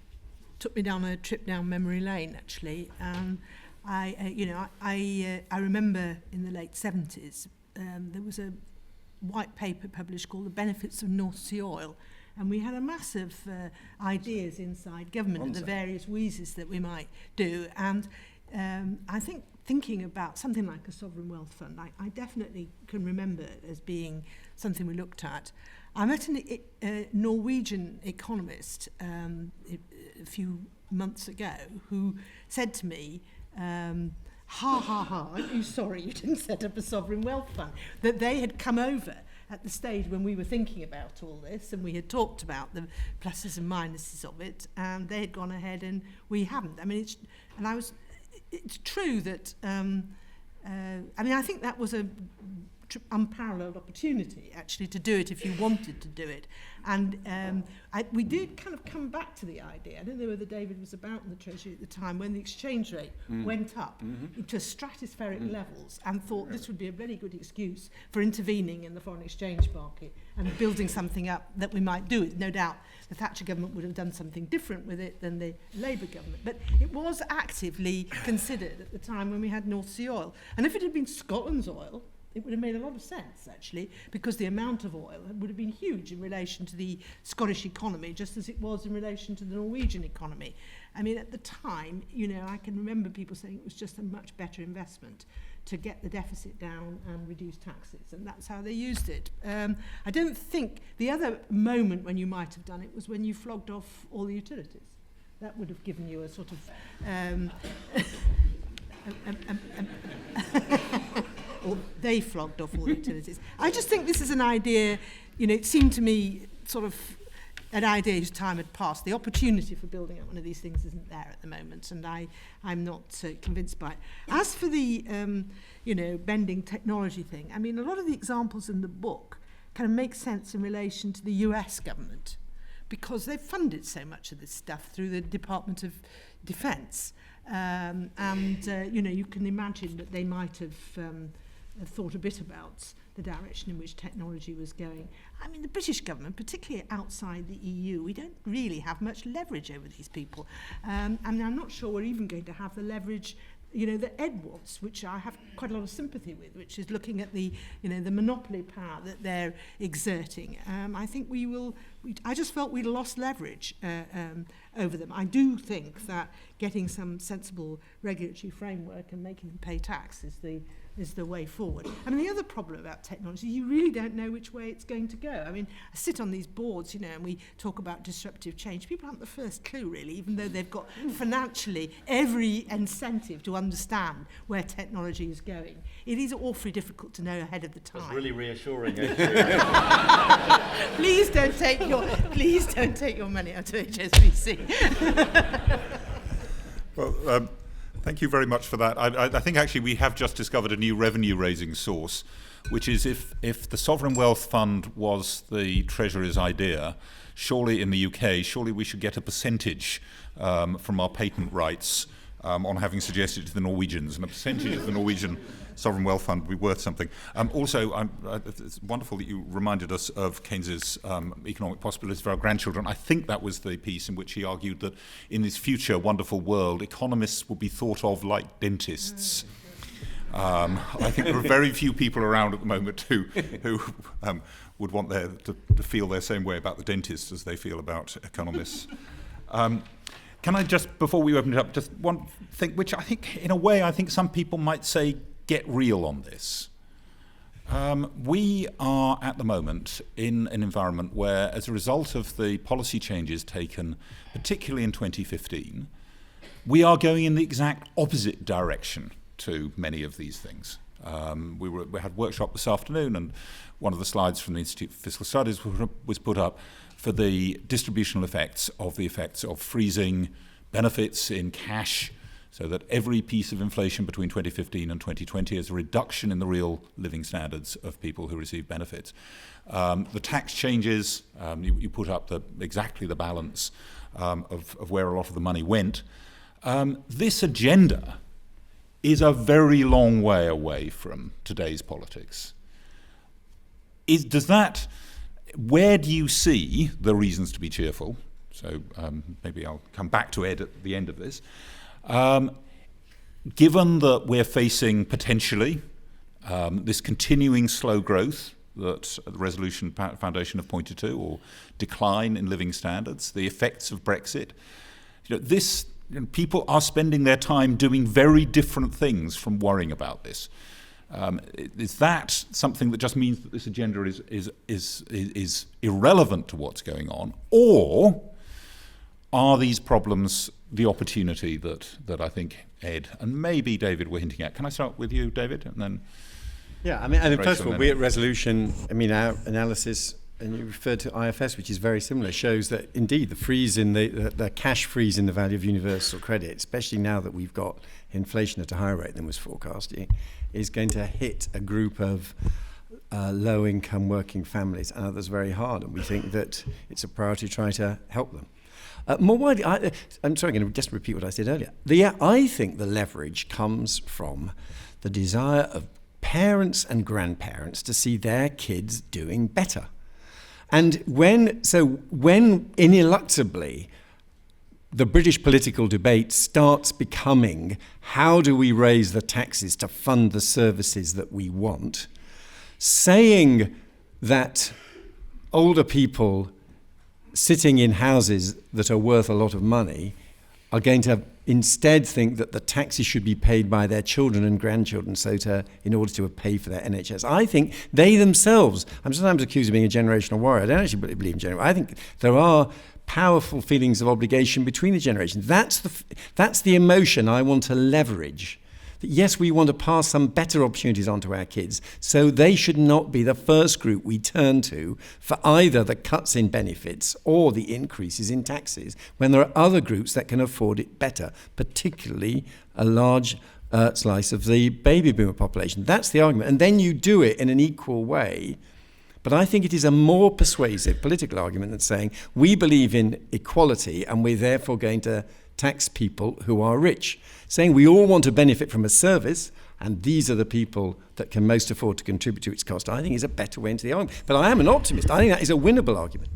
took me down a trip down memory lane, actually. I remember in the late 70s, there was a white paper published called The Benefits of North Sea Oil, and we had a massive ideas inside government and the various wheezes that we might do. And I think thinking about something like a sovereign wealth fund, I definitely can remember it as being something we looked at. I met a Norwegian economist a few months ago who said to me, ha, ha, ha, aren't you sorry you didn't set up a sovereign wealth fund? That they had come over at the stage when we were thinking about all this and we had talked about the pluses and minuses of it, and they had gone ahead and we haven't. I mean, it's true that, I think that was a unparalleled opportunity actually to do it if you wanted to do it. And we did kind of come back to the idea, I don't know whether David was about in the Treasury at the time, when the exchange rate went up into stratospheric levels, and thought this would be a very good excuse for intervening in the foreign exchange market and building something up that we might do it. No doubt the Thatcher government would have done something different with it than the Labour government, but it was actively considered at the time when we had North Sea oil. And if it had been Scotland's oil, it would have made a lot of sense, actually, because the amount of oil would have been huge in relation to the Scottish economy, just as it was in relation to the Norwegian economy. I mean, at the time, I can remember people saying it was just a much better investment to get the deficit down and reduce taxes, and that's how they used it. I don't think the other moment when you might have done it was when you flogged off all the utilities. That would have given you a sort of... or they flogged off all the utilities. I just think this is an idea, it seemed to me sort of an idea whose time had passed. The opportunity for building up one of these things isn't there at the moment, and I'm not convinced by it. As for the, bending technology thing, I mean, a lot of the examples in the book kind of make sense in relation to the US government, because they've funded so much of this stuff through the Department of Defence. You can imagine that they might have thought a bit about the direction in which technology was going. I mean, the British government, particularly outside the EU, we don't really have much leverage over these people. And I'm not sure we're even going to have the leverage that Ed wants, which I have quite a lot of sympathy with, which is looking at the monopoly power that they're exerting. I think I just felt we'd lost leverage over them. I do think that getting some sensible regulatory framework and making them pay tax is the way forward. I mean, the other problem about technology, you really don't know which way it's going to go. I mean, I sit on these boards, and we talk about disruptive change. People haven't the first clue, really, even though they've got financially every incentive to understand where technology is going. It is awfully difficult to know ahead of the time.
That's really reassuring.
Please don't take your money out of HSBC.
Well, thank you very much for that. I think actually we have just discovered a new revenue-raising source, which is if the Sovereign Wealth Fund was the Treasury's idea, surely in the UK, surely we should get a percentage from our patent rights on having suggested it to the Norwegians, and a percentage of the Norwegian Sovereign Wealth Fund would be worth something. Also, it's wonderful that you reminded us of Keynes's economic possibilities for our grandchildren. I think that was the piece in which he argued that in this future wonderful world, economists will be thought of like dentists. I think there are very few people around at the moment who would want to feel the same way about the dentists as they feel about economists. Can I just, before we open it up, just one thing, which I think, in a way, I think some people might say, get real on this. We are, at the moment, in an environment where, as a result of the policy changes taken, particularly in 2015, we are going in the exact opposite direction to many of these things. We had a workshop this afternoon, and one of the slides from the Institute for Fiscal Studies was put up for the distributional effects of freezing benefits in cash, so that every piece of inflation between 2015 and 2020 is a reduction in the real living standards of people who receive benefits. The tax changes, you put up exactly the balance of where a lot of the money went. This agenda is a very long way away from today's politics. Where do you see the reasons to be cheerful? So maybe I'll come back to Ed at the end of this. Given that we're facing potentially this continuing slow growth that the Resolution Foundation have pointed to, or decline in living standards, the effects of Brexit, people are spending their time doing very different things from worrying about this. Is that something that just means that this agenda is irrelevant to what's going on, or are these problems the opportunity that I think Ed and maybe David were hinting at. Can I start with you, David, and then?
Yeah, I mean, first of all,
Rachel,
we at Resolution, our analysis, and you referred to IFS, which is very similar, shows that indeed the freeze in the cash freeze in the value of universal credit, especially now that we've got inflation at a higher rate than was forecasted, is going to hit a group of low-income working families and others very hard, and we think that it's a priority to try to help them. More widely, I'm sorry, I'm going to just repeat what I said earlier. I think the leverage comes from the desire of parents and grandparents to see their kids doing better. And when ineluctably the British political debate starts becoming, how do we raise the taxes to fund the services that we want, saying that older people sitting in houses that are worth a lot of money are going to instead think that the taxes should be paid by their children and grandchildren in order to pay for their NHS. I think they themselves, I'm sometimes accused of being a generational warrior. I don't actually believe in generational. I think there are powerful feelings of obligation between the generations. That's the emotion I want to leverage. That yes, we want to pass some better opportunities on to our kids, so they should not be the first group we turn to for either the cuts in benefits or the increases in taxes, when there are other groups that can afford it better, particularly a large slice of the baby boomer population. That's the argument. And then you do it in an equal way. But I think it is a more persuasive political argument than saying we believe in equality and we're therefore going to tax people who are rich. Saying we all want to benefit from a service and these are the people that can most afford to contribute to its cost, I think is a better way into the argument. But I am an optimist. I think that is a winnable argument.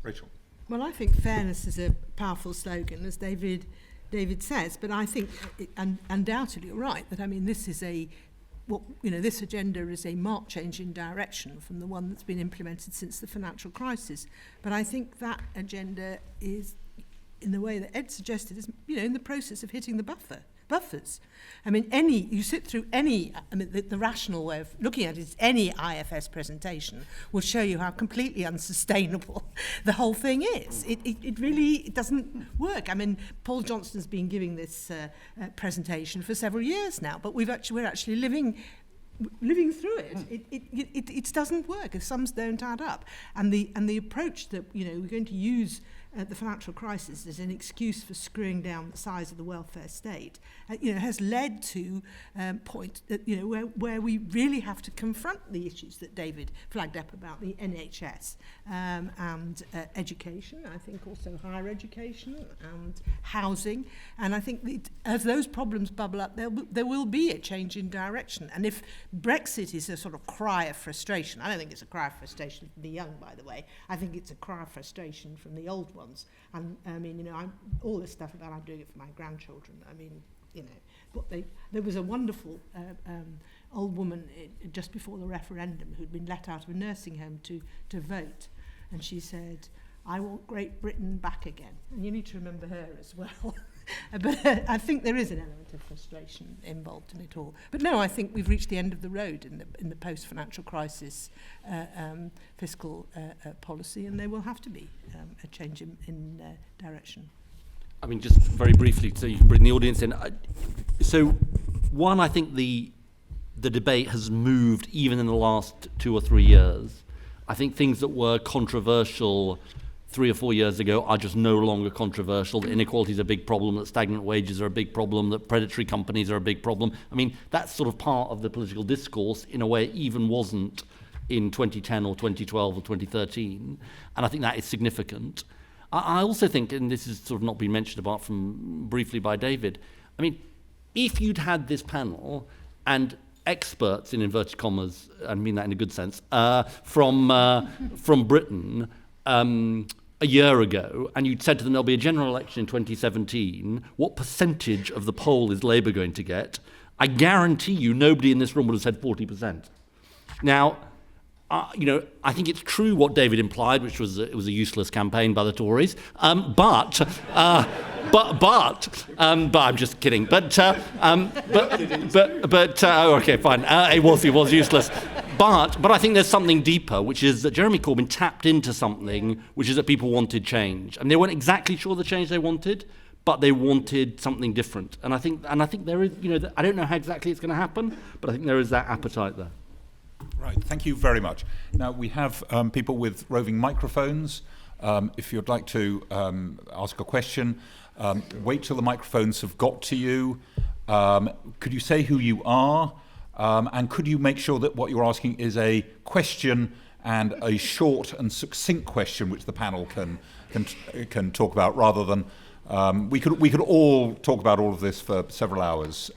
Rachel.
Well, I think fairness is a powerful slogan, as David says, but I think undoubtedly you're right that this is this agenda is a marked change in direction from the one that's been implemented since the financial crisis. But I think that agenda is, in the way that Ed suggested, is in the process of hitting the buffers. You sit through the rational way of looking at it is any IFS presentation will show you how completely unsustainable the whole thing is. It really doesn't work. Paul Johnston's been giving this presentation for several years now, but we're actually living through it. It doesn't work. The sums don't add up, and the approach that we're going to use the financial crisis as an excuse for screwing down the size of the welfare state, has led to point that where we really have to confront the issues that David flagged up about the NHS and education. I think also higher education and housing. And I think that as those problems bubble up, there will be a change in direction. And if Brexit is a sort of cry of frustration, I don't think it's a cry of frustration from the young, by the way. I think it's a cry of frustration from the old ones. And all this stuff about I'm doing it for my grandchildren. There was a wonderful old woman just before the referendum who'd been let out of a nursing home to vote, and she said, "I want Great Britain back again." And you need to remember her as well. But I think there is an element of frustration involved in it all. But no, I think we've reached the end of the road in the post-financial crisis fiscal policy, and there will have to be a change in direction.
Just very briefly, so you can bring the audience in. I think the debate has moved even in the last 2 or 3 years. I think things that were controversial 3 or 4 years ago are just no longer controversial. That inequality is a big problem, that stagnant wages are a big problem, that predatory companies are a big problem. That's sort of part of the political discourse in a way it even wasn't in 2010 or 2012 or 2013. And I think that is significant. I also think, and this has sort of not been mentioned apart from briefly by David, if you'd had this panel and experts, in inverted commas, I mean that in a good sense, from Britain, a year ago, and you'd said to them there'll be a general election in 2017, what percentage of the poll is Labour going to get? I guarantee you nobody in this room would have said 40%. Now, I think it's true what David implied, which was it was a useless campaign by the Tories. But I'm just kidding. Okay, fine. It was useless. But I think there's something deeper, which is that Jeremy Corbyn tapped into something, which is that people wanted change. And they weren't exactly sure the change they wanted, but they wanted something different. And I think there is, I don't know how exactly it's going to happen, but I think there is that appetite there.
Right, thank you very much. Now, we have people with roving microphones. If you'd like to ask a question, wait till the microphones have got to you. Could you say who you are? And could you make sure that what you're asking is a question and a short and succinct question which the panel can talk about, rather than we could all talk about all of this for several hours.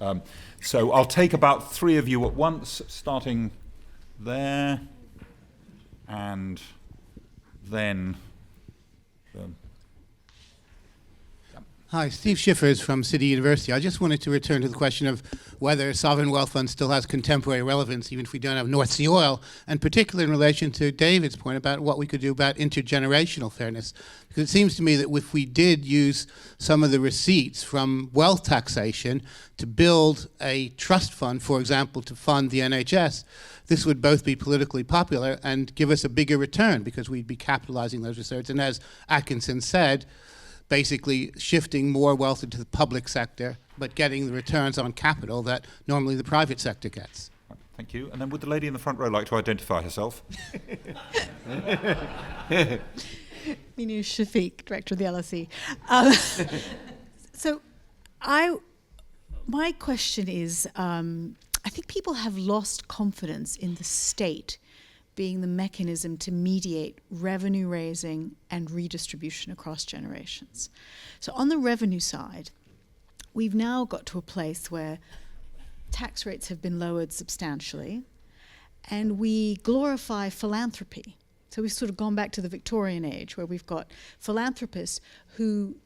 So I'll take about 3 of you at once, starting there, and then.
Hi, Steve Schiffers from City University. I just wanted to return to the question of whether sovereign wealth fund still has contemporary relevance, even if we don't have North Sea oil, and particularly in relation to David's point about what we could do about intergenerational fairness. Because it seems to me that if we did use some of the receipts from wealth taxation to build a trust fund, for example, to fund the NHS, this would both be politically popular and give us a bigger return, because we'd be capitalizing those research. And as Atkinson said, basically shifting more wealth into the public sector, but getting the returns on capital that normally the private sector gets.
Thank you. And then would the lady in the front row like to identify herself?
Minu Shafiq, Director of the LSE. My question is, I think people have lost confidence in the state being the mechanism to mediate revenue raising and redistribution across generations. So on the revenue side, we've now got to a place where tax rates have been lowered substantially, and we glorify philanthropy. So we've sort of gone back to the Victorian age, where we've got philanthropists who,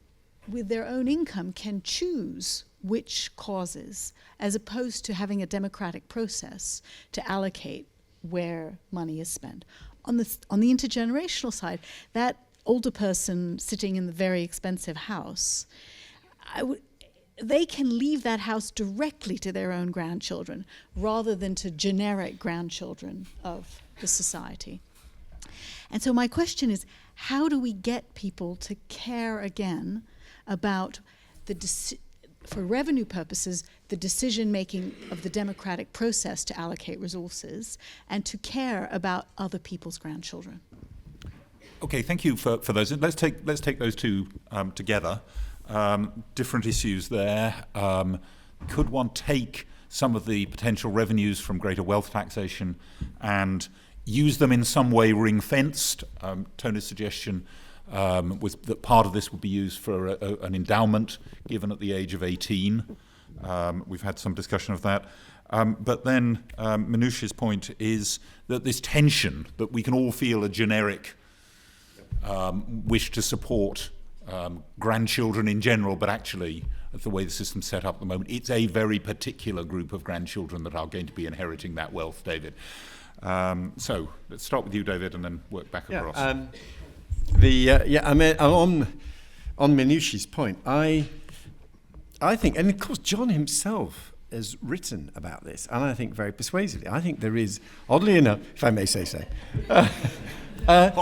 with their own income, can choose which causes, as opposed to having a democratic process to allocate where money is spent. On the intergenerational side, that older person sitting in the very expensive house, they can leave that house directly to their own grandchildren, rather than to generic grandchildren of the society. And so my question is, how do we get people to care again about for revenue purposes, the decision-making of the democratic process to allocate resources, and to care about other people's grandchildren?
Okay, thank you for those. Let's take those two together. Different issues there. Could one take some of the potential revenues from greater wealth taxation and use them in some way ring-fenced? Tony's suggestion was that part of this would be used for an endowment given at the age of 18. We've had some discussion of that. But then Minouche's point is that this tension, that we can all feel a generic wish to support grandchildren in general, but actually, the way the system's set up at the moment, it's a very particular group of grandchildren that are going to be inheriting that wealth, David. So let's start with you, David, and then work back across. On Minouche's point, I think, and of course John himself has written about this, and I think very persuasively. I think there is, oddly enough, if I may say so, there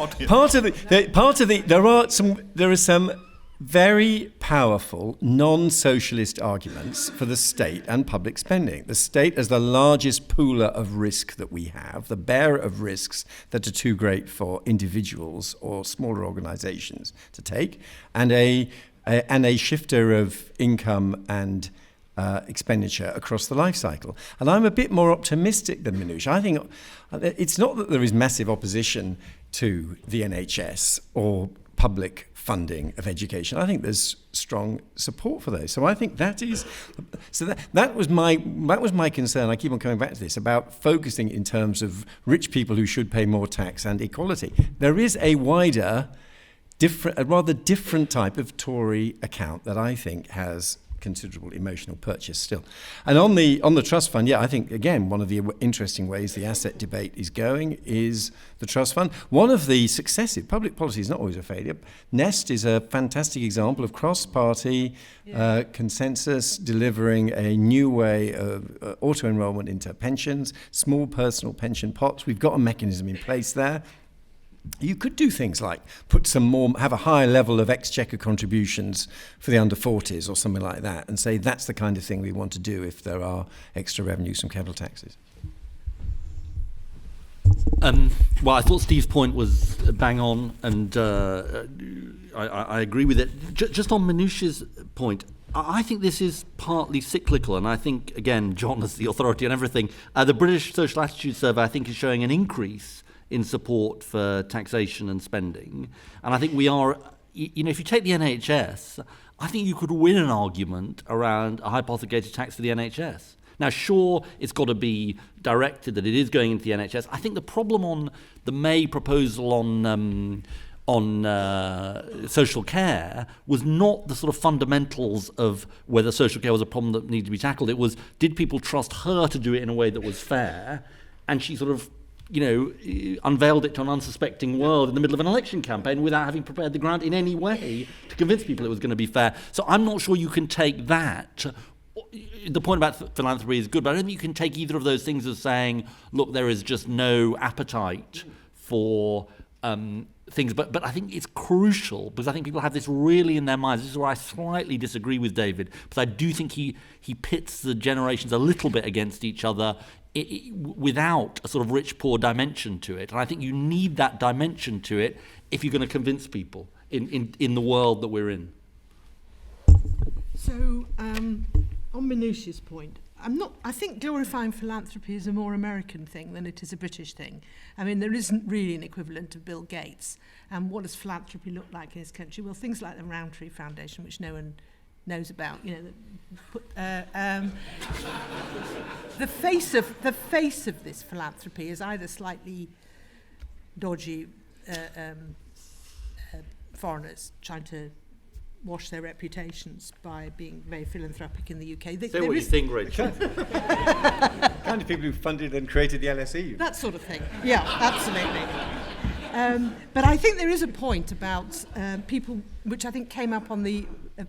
are some very powerful non-socialist arguments for the state and public spending. The state as the largest pooler of risk that we have, the bearer of risks that are too great for individuals or smaller organizations to take, and a shifter of income and expenditure across the life cycle. And I'm a bit more optimistic than Minouche. I think it's not that there is massive opposition to the NHS or public funding of education. I think there's strong support for those. So I think that was my concern. I keep on coming back to this about focusing in terms of rich people who should pay more tax and equality. There is a rather different type of Tory account that I think has
considerable emotional purchase still. And on the trust fund, I think, again, one of the interesting ways the asset debate is going is the trust fund. One of the successive public policy is not always a failure. Nest is a fantastic example of cross-party consensus delivering a new way of auto-enrollment into pensions, small personal pension pots. We've got a mechanism in place there. You could do things like have a higher level of exchequer contributions for the under 40s or something like that, and say that's the kind of thing we want to do if there are extra revenues from capital taxes.
Well, I thought Steve's point was bang on, and I agree with it. Just on Manouche's point, I think this is partly cyclical, and I think, again, John is the authority on everything. The British Social Attitude Survey, I think, is showing an increase in support for taxation and spending. And I think we are, if you take the NHS, I think you could win an argument around a hypothecated tax for the NHS. Now, sure, it's got to be directed that it is going into the NHS. I think the problem on the May proposal on social care was not the sort of fundamentals of whether social care was a problem that needed to be tackled. It was, did people trust her to do it in a way that was fair? And she sort of unveiled it to an unsuspecting world in the middle of an election campaign without having prepared the ground in any way to convince people it was going to be fair. So I'm not sure you can take that. The point about philanthropy is good, but I don't think you can take either of those things as saying, look, there is just no appetite for things. But I think it's crucial, because I think people have this really in their minds. This is where I slightly disagree with David, because I do think he pits the generations a little bit against each other without a sort of rich-poor dimension to it. And I think you need that dimension to it if you're going to convince people in the world that we're in.
So, on Manouche's point, I think glorifying philanthropy is a more American thing than it is a British thing. I mean, there isn't really an equivalent of Bill Gates. And what does philanthropy look like in this country? Well, things like the Roundtree Foundation, which no one knows about, the face of this philanthropy is either slightly dodgy foreigners trying to wash their reputations by being very philanthropic in the UK.
Say what you think, Rachel.
Kind of people who funded and created the LSE.
That sort of thing. Yeah, absolutely. But I think there is a point about people, which I think came up on the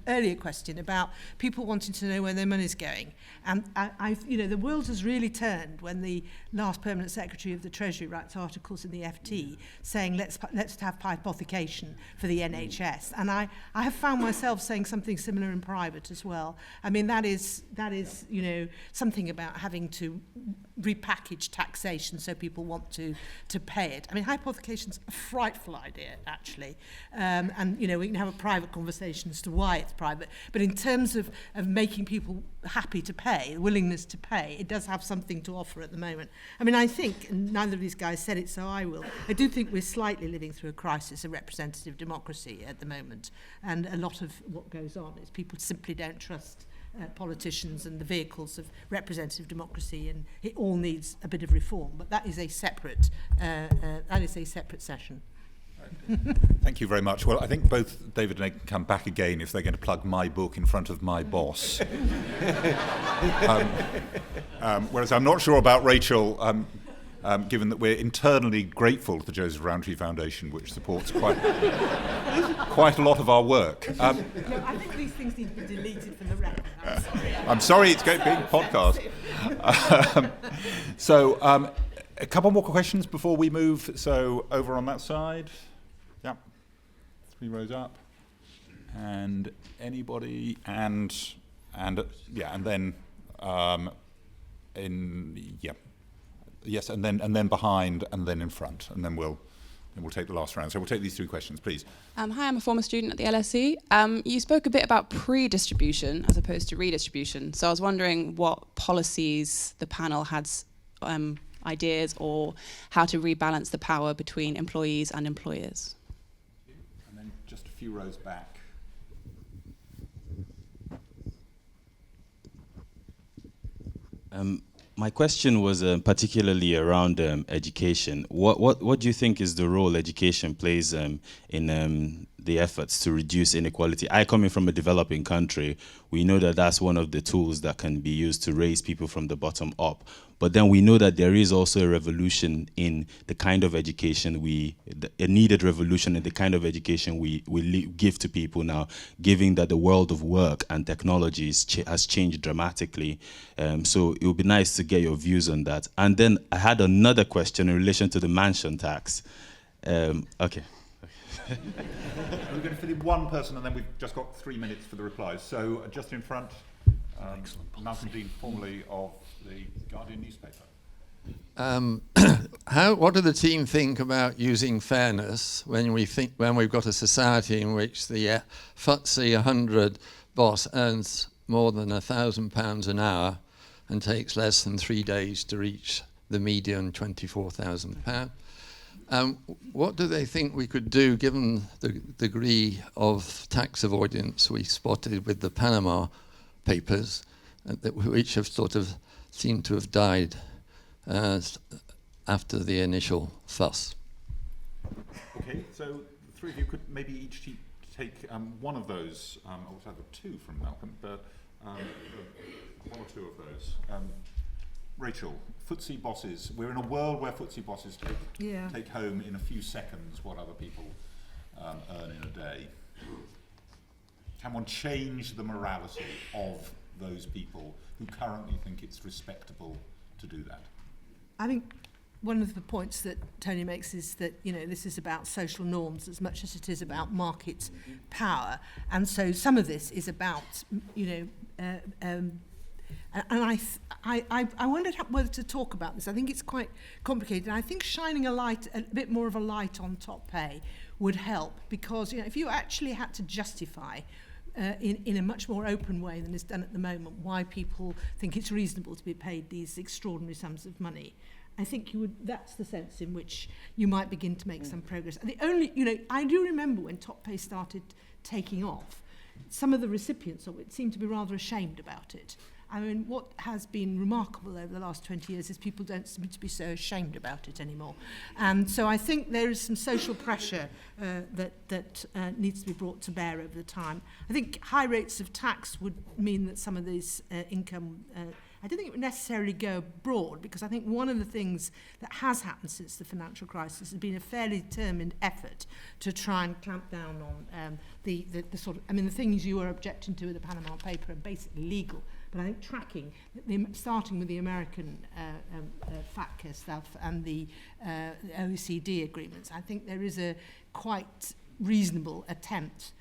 earlier question, about people wanting to know where their money's going. And the world has really turned when the last permanent secretary of the Treasury writes articles in the FT saying let's have hypothecation for the NHS. And I have found myself saying something similar in private as well. I mean, that is something about having to repackage taxation so people want to pay it. I mean, hypothecation's a frightful idea, actually. And we can have a private conversation as to why it's private. But in terms of making people happy to pay, willingness to pay, it does have something to offer at the moment. I mean, I think, and neither of these guys said it, so I will, I do think we're slightly living through a crisis of representative democracy at the moment. And a lot of what goes on is people simply don't trust politicians and the vehicles of representative democracy, and it all needs a bit of reform. But that is a separate session.
Thank you very much. Well, I think both David and I can come back again if they're going to plug my book in front of my boss. Whereas I'm not sure about Rachel, given that we're internally grateful to the Joseph Rowntree Foundation, which supports quite a lot of our work.
No, I think these things need to be deleted from the record. I'm sorry.
I'm sorry, it's being podcast. A couple more questions before we move. So over on that side. Yeah. 3 rows up. And anybody, and then yes, and then behind, and then in front, and then we'll take the last round. So we'll take these 3 questions, please.
Hi, I'm a former student at the LSE. You spoke a bit about pre-distribution as opposed to redistribution. So I was wondering what policies the panel had ideas or how to rebalance the power between employees and employers.
And then just a few rows back.
My question was particularly around education. What do you think is the role education plays in the efforts to reduce inequality. I coming from a developing country, we know that that's one of the tools that can be used to raise people from the bottom up. But then we know that there is also a revolution in the kind of education a needed revolution in the kind of education we give to people now, given that the world of work and technologies has changed dramatically. So it would be nice to get your views on that. And then I had another question in relation to the mansion tax. Okay.
We're going to fit in one person, and then we've just got 3 minutes for the replies. So just in front, Malcolm Dean, formerly of the Guardian newspaper.
What do the team think about using fairness when we've got a society in which the FTSE 100 boss earns more than £1,000 an hour and takes less than 3 days to reach the median £24,000? What do they think we could do, given the degree of tax avoidance we spotted with the Panama Papers, which have sort of seemed to have died after the initial fuss?
Okay, so the three of you could maybe each take one of those, or either two from Malcolm, but one or two of those. Rachel, FTSE bosses. We're in a world where FTSE bosses take home in a few seconds what other people earn in a day. Can one change the morality of those people who currently think it's respectable to do that?
I think one of the points that Tony makes is that, this is about social norms as much as it is about market power. And so some of this is about, and I wondered whether to talk about this. I think it's quite complicated. And I think shining a bit more of a light on top pay would help, because if you actually had to justify in a much more open way than is done at the moment why people think it's reasonable to be paid these extraordinary sums of money, I think that's the sense in which you might begin to make some progress. And I do remember when top pay started taking off, some of the recipients of it seemed to be rather ashamed about it. I mean, what has been remarkable over the last 20 years is people don't seem to be so ashamed about it anymore. And so I think there is some social pressure that needs to be brought to bear over the time. I think high rates of tax would mean that some of these income, I don't think it would necessarily go abroad, because I think one of the things that has happened since the financial crisis has been a fairly determined effort to try and clamp down on the sort of, the things you were objecting to with the Panama paper are basically legal. But I think tracking, starting with the American FATCA stuff and the OECD agreements, I think there is a quite reasonable attempt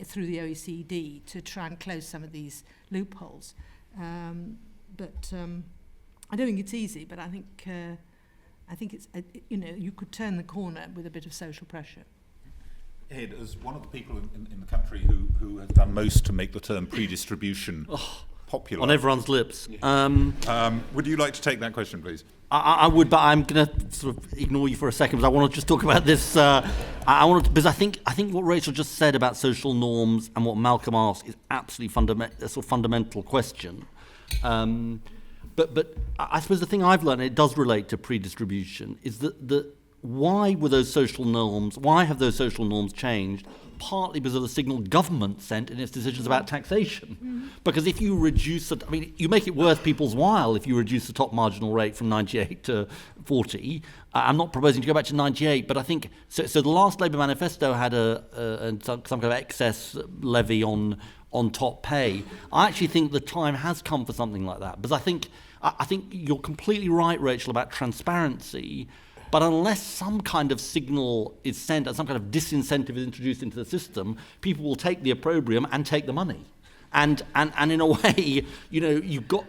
through the OECD to try and close some of these loopholes. But I don't think it's easy, but I think it's, you could turn the corner with a bit of social pressure.
Ed, as one of the people in the country who has done most to make the term pre-distribution popular.
On everyone's lips.
Would you like to take that question, please?
I would, but I'm going to sort of ignore you for a second, because I want to just talk about this. Because I think what Rachel just said about social norms and what Malcolm asked is absolutely a sort of fundamental question. But I suppose the thing I've learned, and it does relate to pre-distribution, is that why were those social norms? Why have those social norms changed? Partly because of the signal government sent in its decisions about taxation. Mm-hmm. Because if you reduce you make it worth people's while if you reduce the top marginal rate from 98 to 40. I'm not proposing to go back to 98, but I think so. The last Labour manifesto had some kind of excess levy on top pay. I actually think the time has come for something like that, because I think you're completely right, Rachel, about transparency. But unless some kind of signal is sent and some kind of disincentive is introduced into the system, people will take the opprobrium and take the money. And in a way, you've got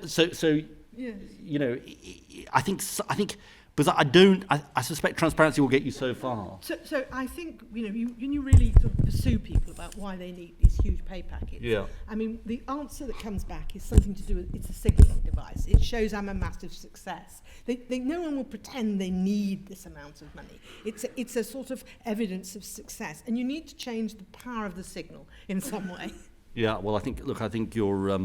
I think because I suspect transparency will get you so far.
So I think you really sort of pursue people about why they need these huge pay packets.
Yeah.
I mean, the answer that comes back is something to do with it's a signalling device. It shows I'm a massive success. No one will pretend they need this amount of money. It's a sort of evidence of success, and you need to change the power of the signal in some way.
Yeah. Well, I think you're.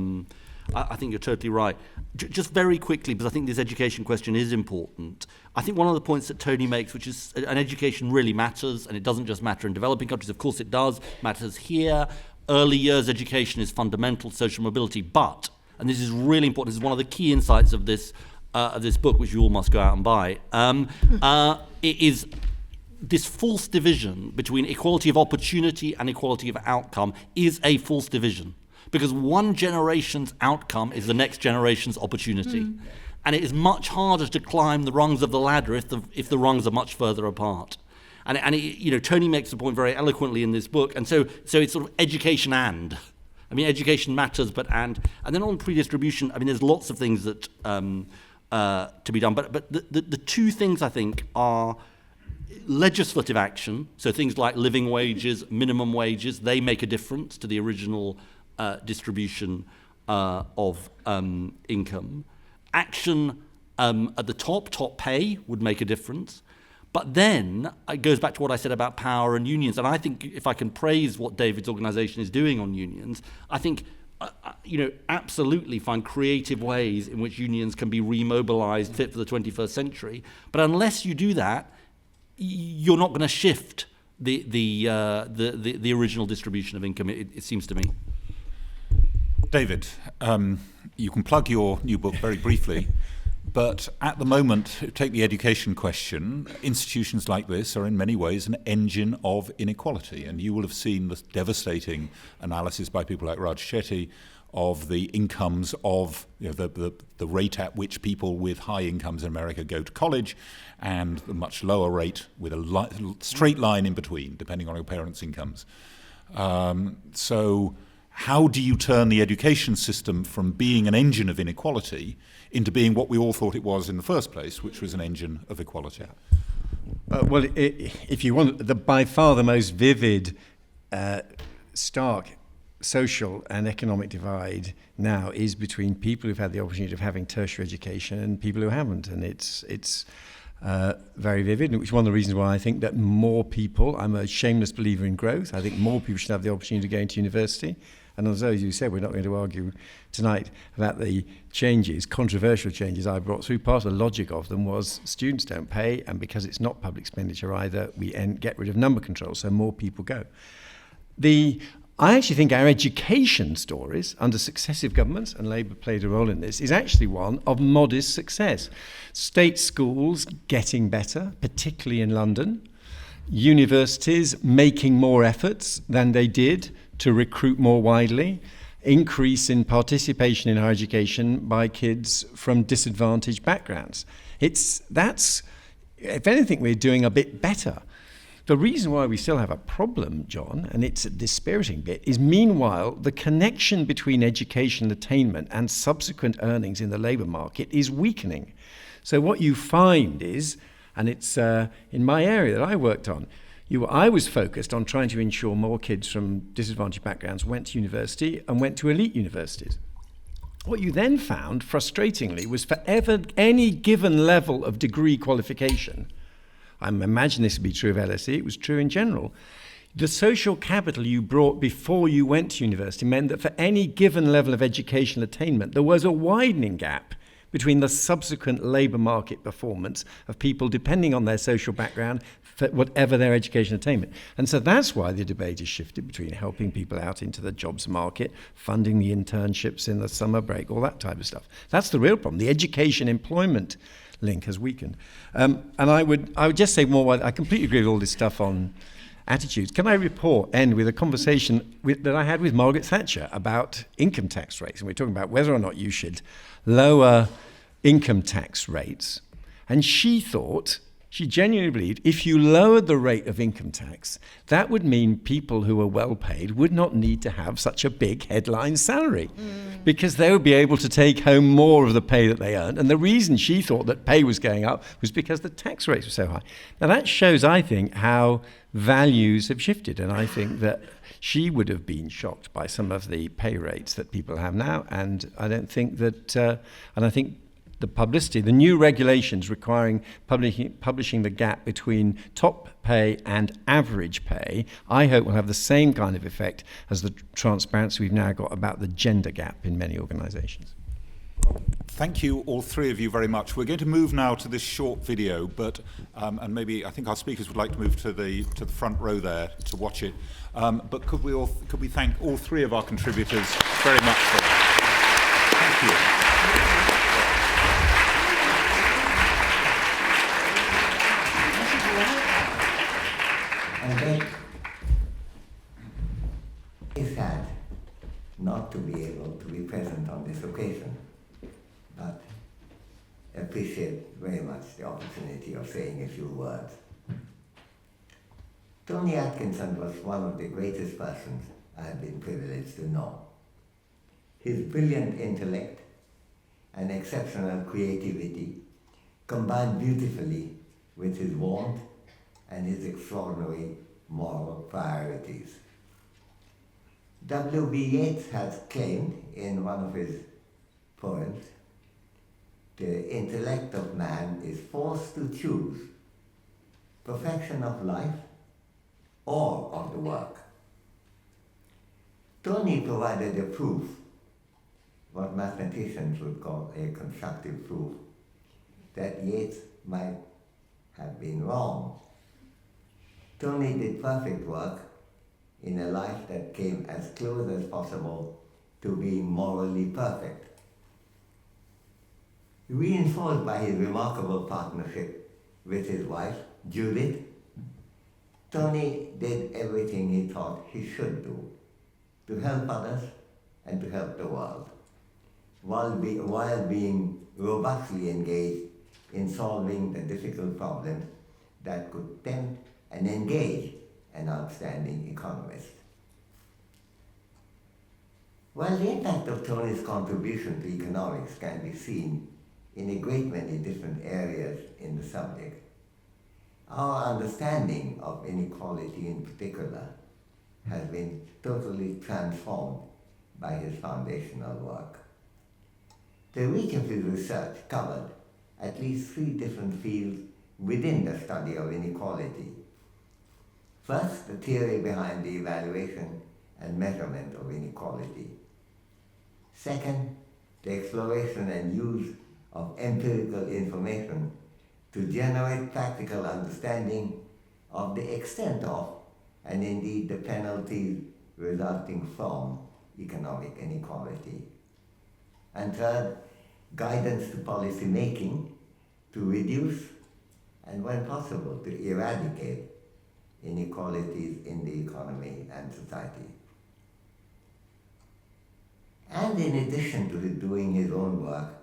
I think you're totally right. Just very quickly, because I think this education question is important. I think one of the points that Tony makes, which is an education really matters, and it doesn't just matter in developing countries, of course it does, matters here. Early years education is fundamental to social mobility, but, and this is really important, this is one of the key insights of this book, which you all must go out and buy, it is this false division between equality of opportunity and equality of outcome is a false division. Because one generation's outcome is the next generation's opportunity. And it is much harder to climb the rungs of the ladder if the rungs are much further apart. And Tony makes the point very eloquently in this book. And so it's sort of education and. I mean, education matters, but and then on redistribution, I mean, there's lots of things that to be done. But the two things I think are legislative action. So things like living wages, minimum wages, they make a difference to the original distribution of income. Action at the top pay would make a difference. But then it goes back to what I said about power and unions. And I think if I can praise what David's organisation is doing on unions, I think, absolutely find creative ways in which unions can be remobilised fit for the 21st century. But unless you do that, you're not going to shift the original distribution of income, it seems to me.
David, you can plug your new book very briefly, but at the moment, take the education question, institutions like this are in many ways an engine of inequality, and you will have seen the devastating analysis by people like Raj Chetty of the incomes of the rate at which people with high incomes in America go to college, and the much lower rate with a straight line in between, depending on your parents' incomes. So how do you turn the education system from being an engine of inequality into being what we all thought it was in the first place, which was an engine of equality?
If you want, by far the most vivid, stark social and economic divide now is between people who've had the opportunity of having tertiary education and people who haven't, and it's very vivid, which is one of the reasons why I think that more people, I'm a shameless believer in growth, I think more people should have the opportunity to go into university. And as you said, we're not going to argue tonight about the changes, controversial changes I brought through. Part of the logic of them was students don't pay, and because it's not public expenditure either, we get rid of number control, so more people go. I actually think our education stories under successive governments, and Labour played a role in this, is actually one of modest success. State schools getting better, particularly in London. Universities making more efforts than they did to recruit more widely. Increase in participation in higher education by kids from disadvantaged backgrounds. That's, if anything, we're doing a bit better. The reason why we still have a problem, John, and it's a dispiriting bit, is meanwhile the connection between education attainment and subsequent earnings in the labour market is weakening. So what you find is, and it's in my area that I worked on, I was focused on trying to ensure more kids from disadvantaged backgrounds went to university and went to elite universities. What you then found, frustratingly, was for any given level of degree qualification, I imagine this would be true of LSE, it was true in general, the social capital you brought before you went to university meant that for any given level of educational attainment, there was a widening gap between the subsequent labour market performance of people depending on their social background for whatever their education attainment. And so that's why the debate has shifted between helping people out into the jobs market, funding the internships in the summer break, all that type of stuff. That's the real problem. The education employment link has weakened. And I would just say more, I completely agree with all this stuff on attitudes. Can I end with a conversation that I had with Margaret Thatcher about income tax rates? And we're talking about whether or not you should lower income tax rates. And she genuinely believed if you lowered the rate of income tax, that would mean people who are well paid would not need to have such a big headline salary because they would be able to take home more of the pay that they earned. And the reason she thought that pay was going up was because the tax rates were so high. Now that shows, I think, how values have shifted. And I think that she would have been shocked by some of the pay rates that people have now. And I don't think that, and I think the publicity, the new regulations requiring publishing the gap between top pay and average pay, I hope will have the same kind of effect as the transparency we've now got about the gender gap in many organisations.
Thank you, all three of you, very much. We're going to move now to this short video, but and maybe I think our speakers would like to move to the front row there to watch it. But could we thank all three of our contributors very much for that? Thank you.
And then it's sad not to be able to be present on this occasion, but appreciate very much the opportunity of saying a few words. Tony Atkinson was one of the greatest persons I have been privileged to know. His brilliant intellect and exceptional creativity combined beautifully with his warmth and his extraordinary moral priorities. W.B. Yeats has claimed in one of his poems, the intellect of man is forced to choose perfection of life or of the work. Tony provided a proof, what mathematicians would call a constructive proof, that Yeats might have been wrong. Tony did perfect work in a life that came as close as possible to being morally perfect. Reinforced by his remarkable partnership with his wife, Judith, Tony did everything he thought he should do to help others and to help the world, while being robustly engaged in solving the difficult problems that could tempt and engage an outstanding economist. While the impact of Tony's contribution to economics can be seen in a great many different areas in the subject, our understanding of inequality in particular has been totally transformed by his foundational work. The reach of his research covered at least 3 different fields within the study of inequality. First, the theory behind the evaluation and measurement of inequality. Second, the exploration and use of empirical information to generate practical understanding of the extent of, and indeed the penalties resulting from, economic inequality. And third, guidance to policy making to reduce and, when possible, to eradicate inequalities in the economy and society. And in addition to doing his own work,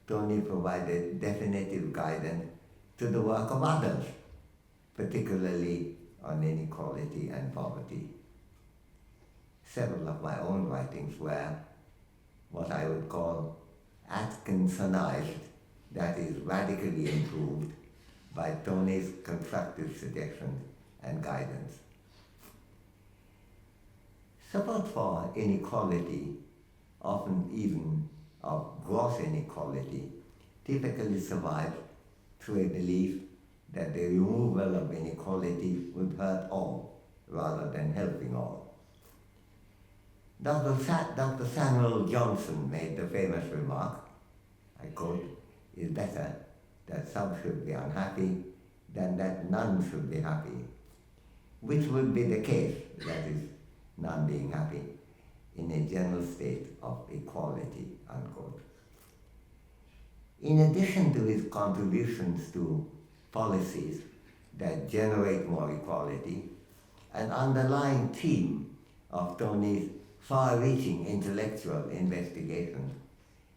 Tony provided definitive guidance to the work of others, particularly on inequality and poverty. Several of my own writings were what I would call Atkinsonized, that is, radically improved by Tony's constructive suggestions and guidance. Support for inequality, often even of gross inequality, typically survives through a belief that the removal of inequality would hurt all rather than helping all. Dr. Samuel Johnson made the famous remark, I quote, "It's better that some should be unhappy than that none should be happy," which would be the case, that is, none being happy, in a general state of equality, unquote. In addition to his contributions to policies that generate more equality, an underlying theme of Tony's far-reaching intellectual investigations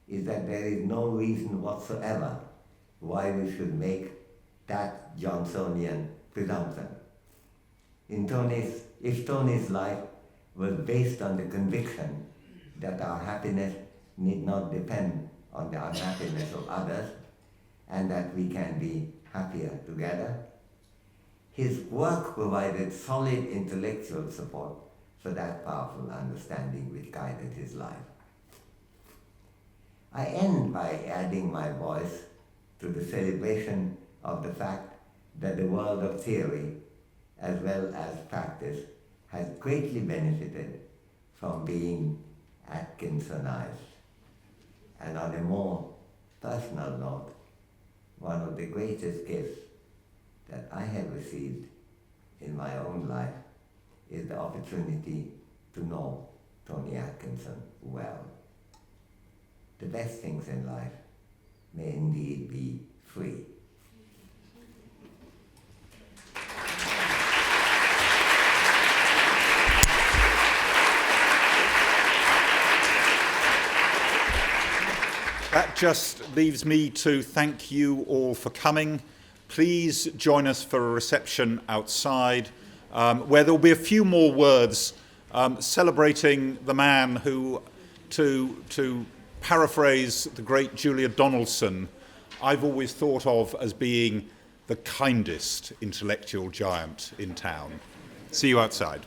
is that there is no reason whatsoever why we should make that Johnsonian presumption. If Tony's life was based on the conviction that our happiness need not depend on the unhappiness of others and that we can be happier together, his work provided solid intellectual support for that powerful understanding which guided his life. I end by adding my voice to the celebration of the fact that the world of theory, as well as practice, has greatly benefited from being Atkinsonized. And on a more personal note, one of the greatest gifts that I have received in my own life is the opportunity to know Tony Atkinson well. The best things in life may indeed be free.
That just leaves me to thank you all for coming. Please join us for a reception outside, where there will be a few more words celebrating the man who, to paraphrase the great Julia Donaldson, I've always thought of as being the kindest intellectual giant in town. See you outside.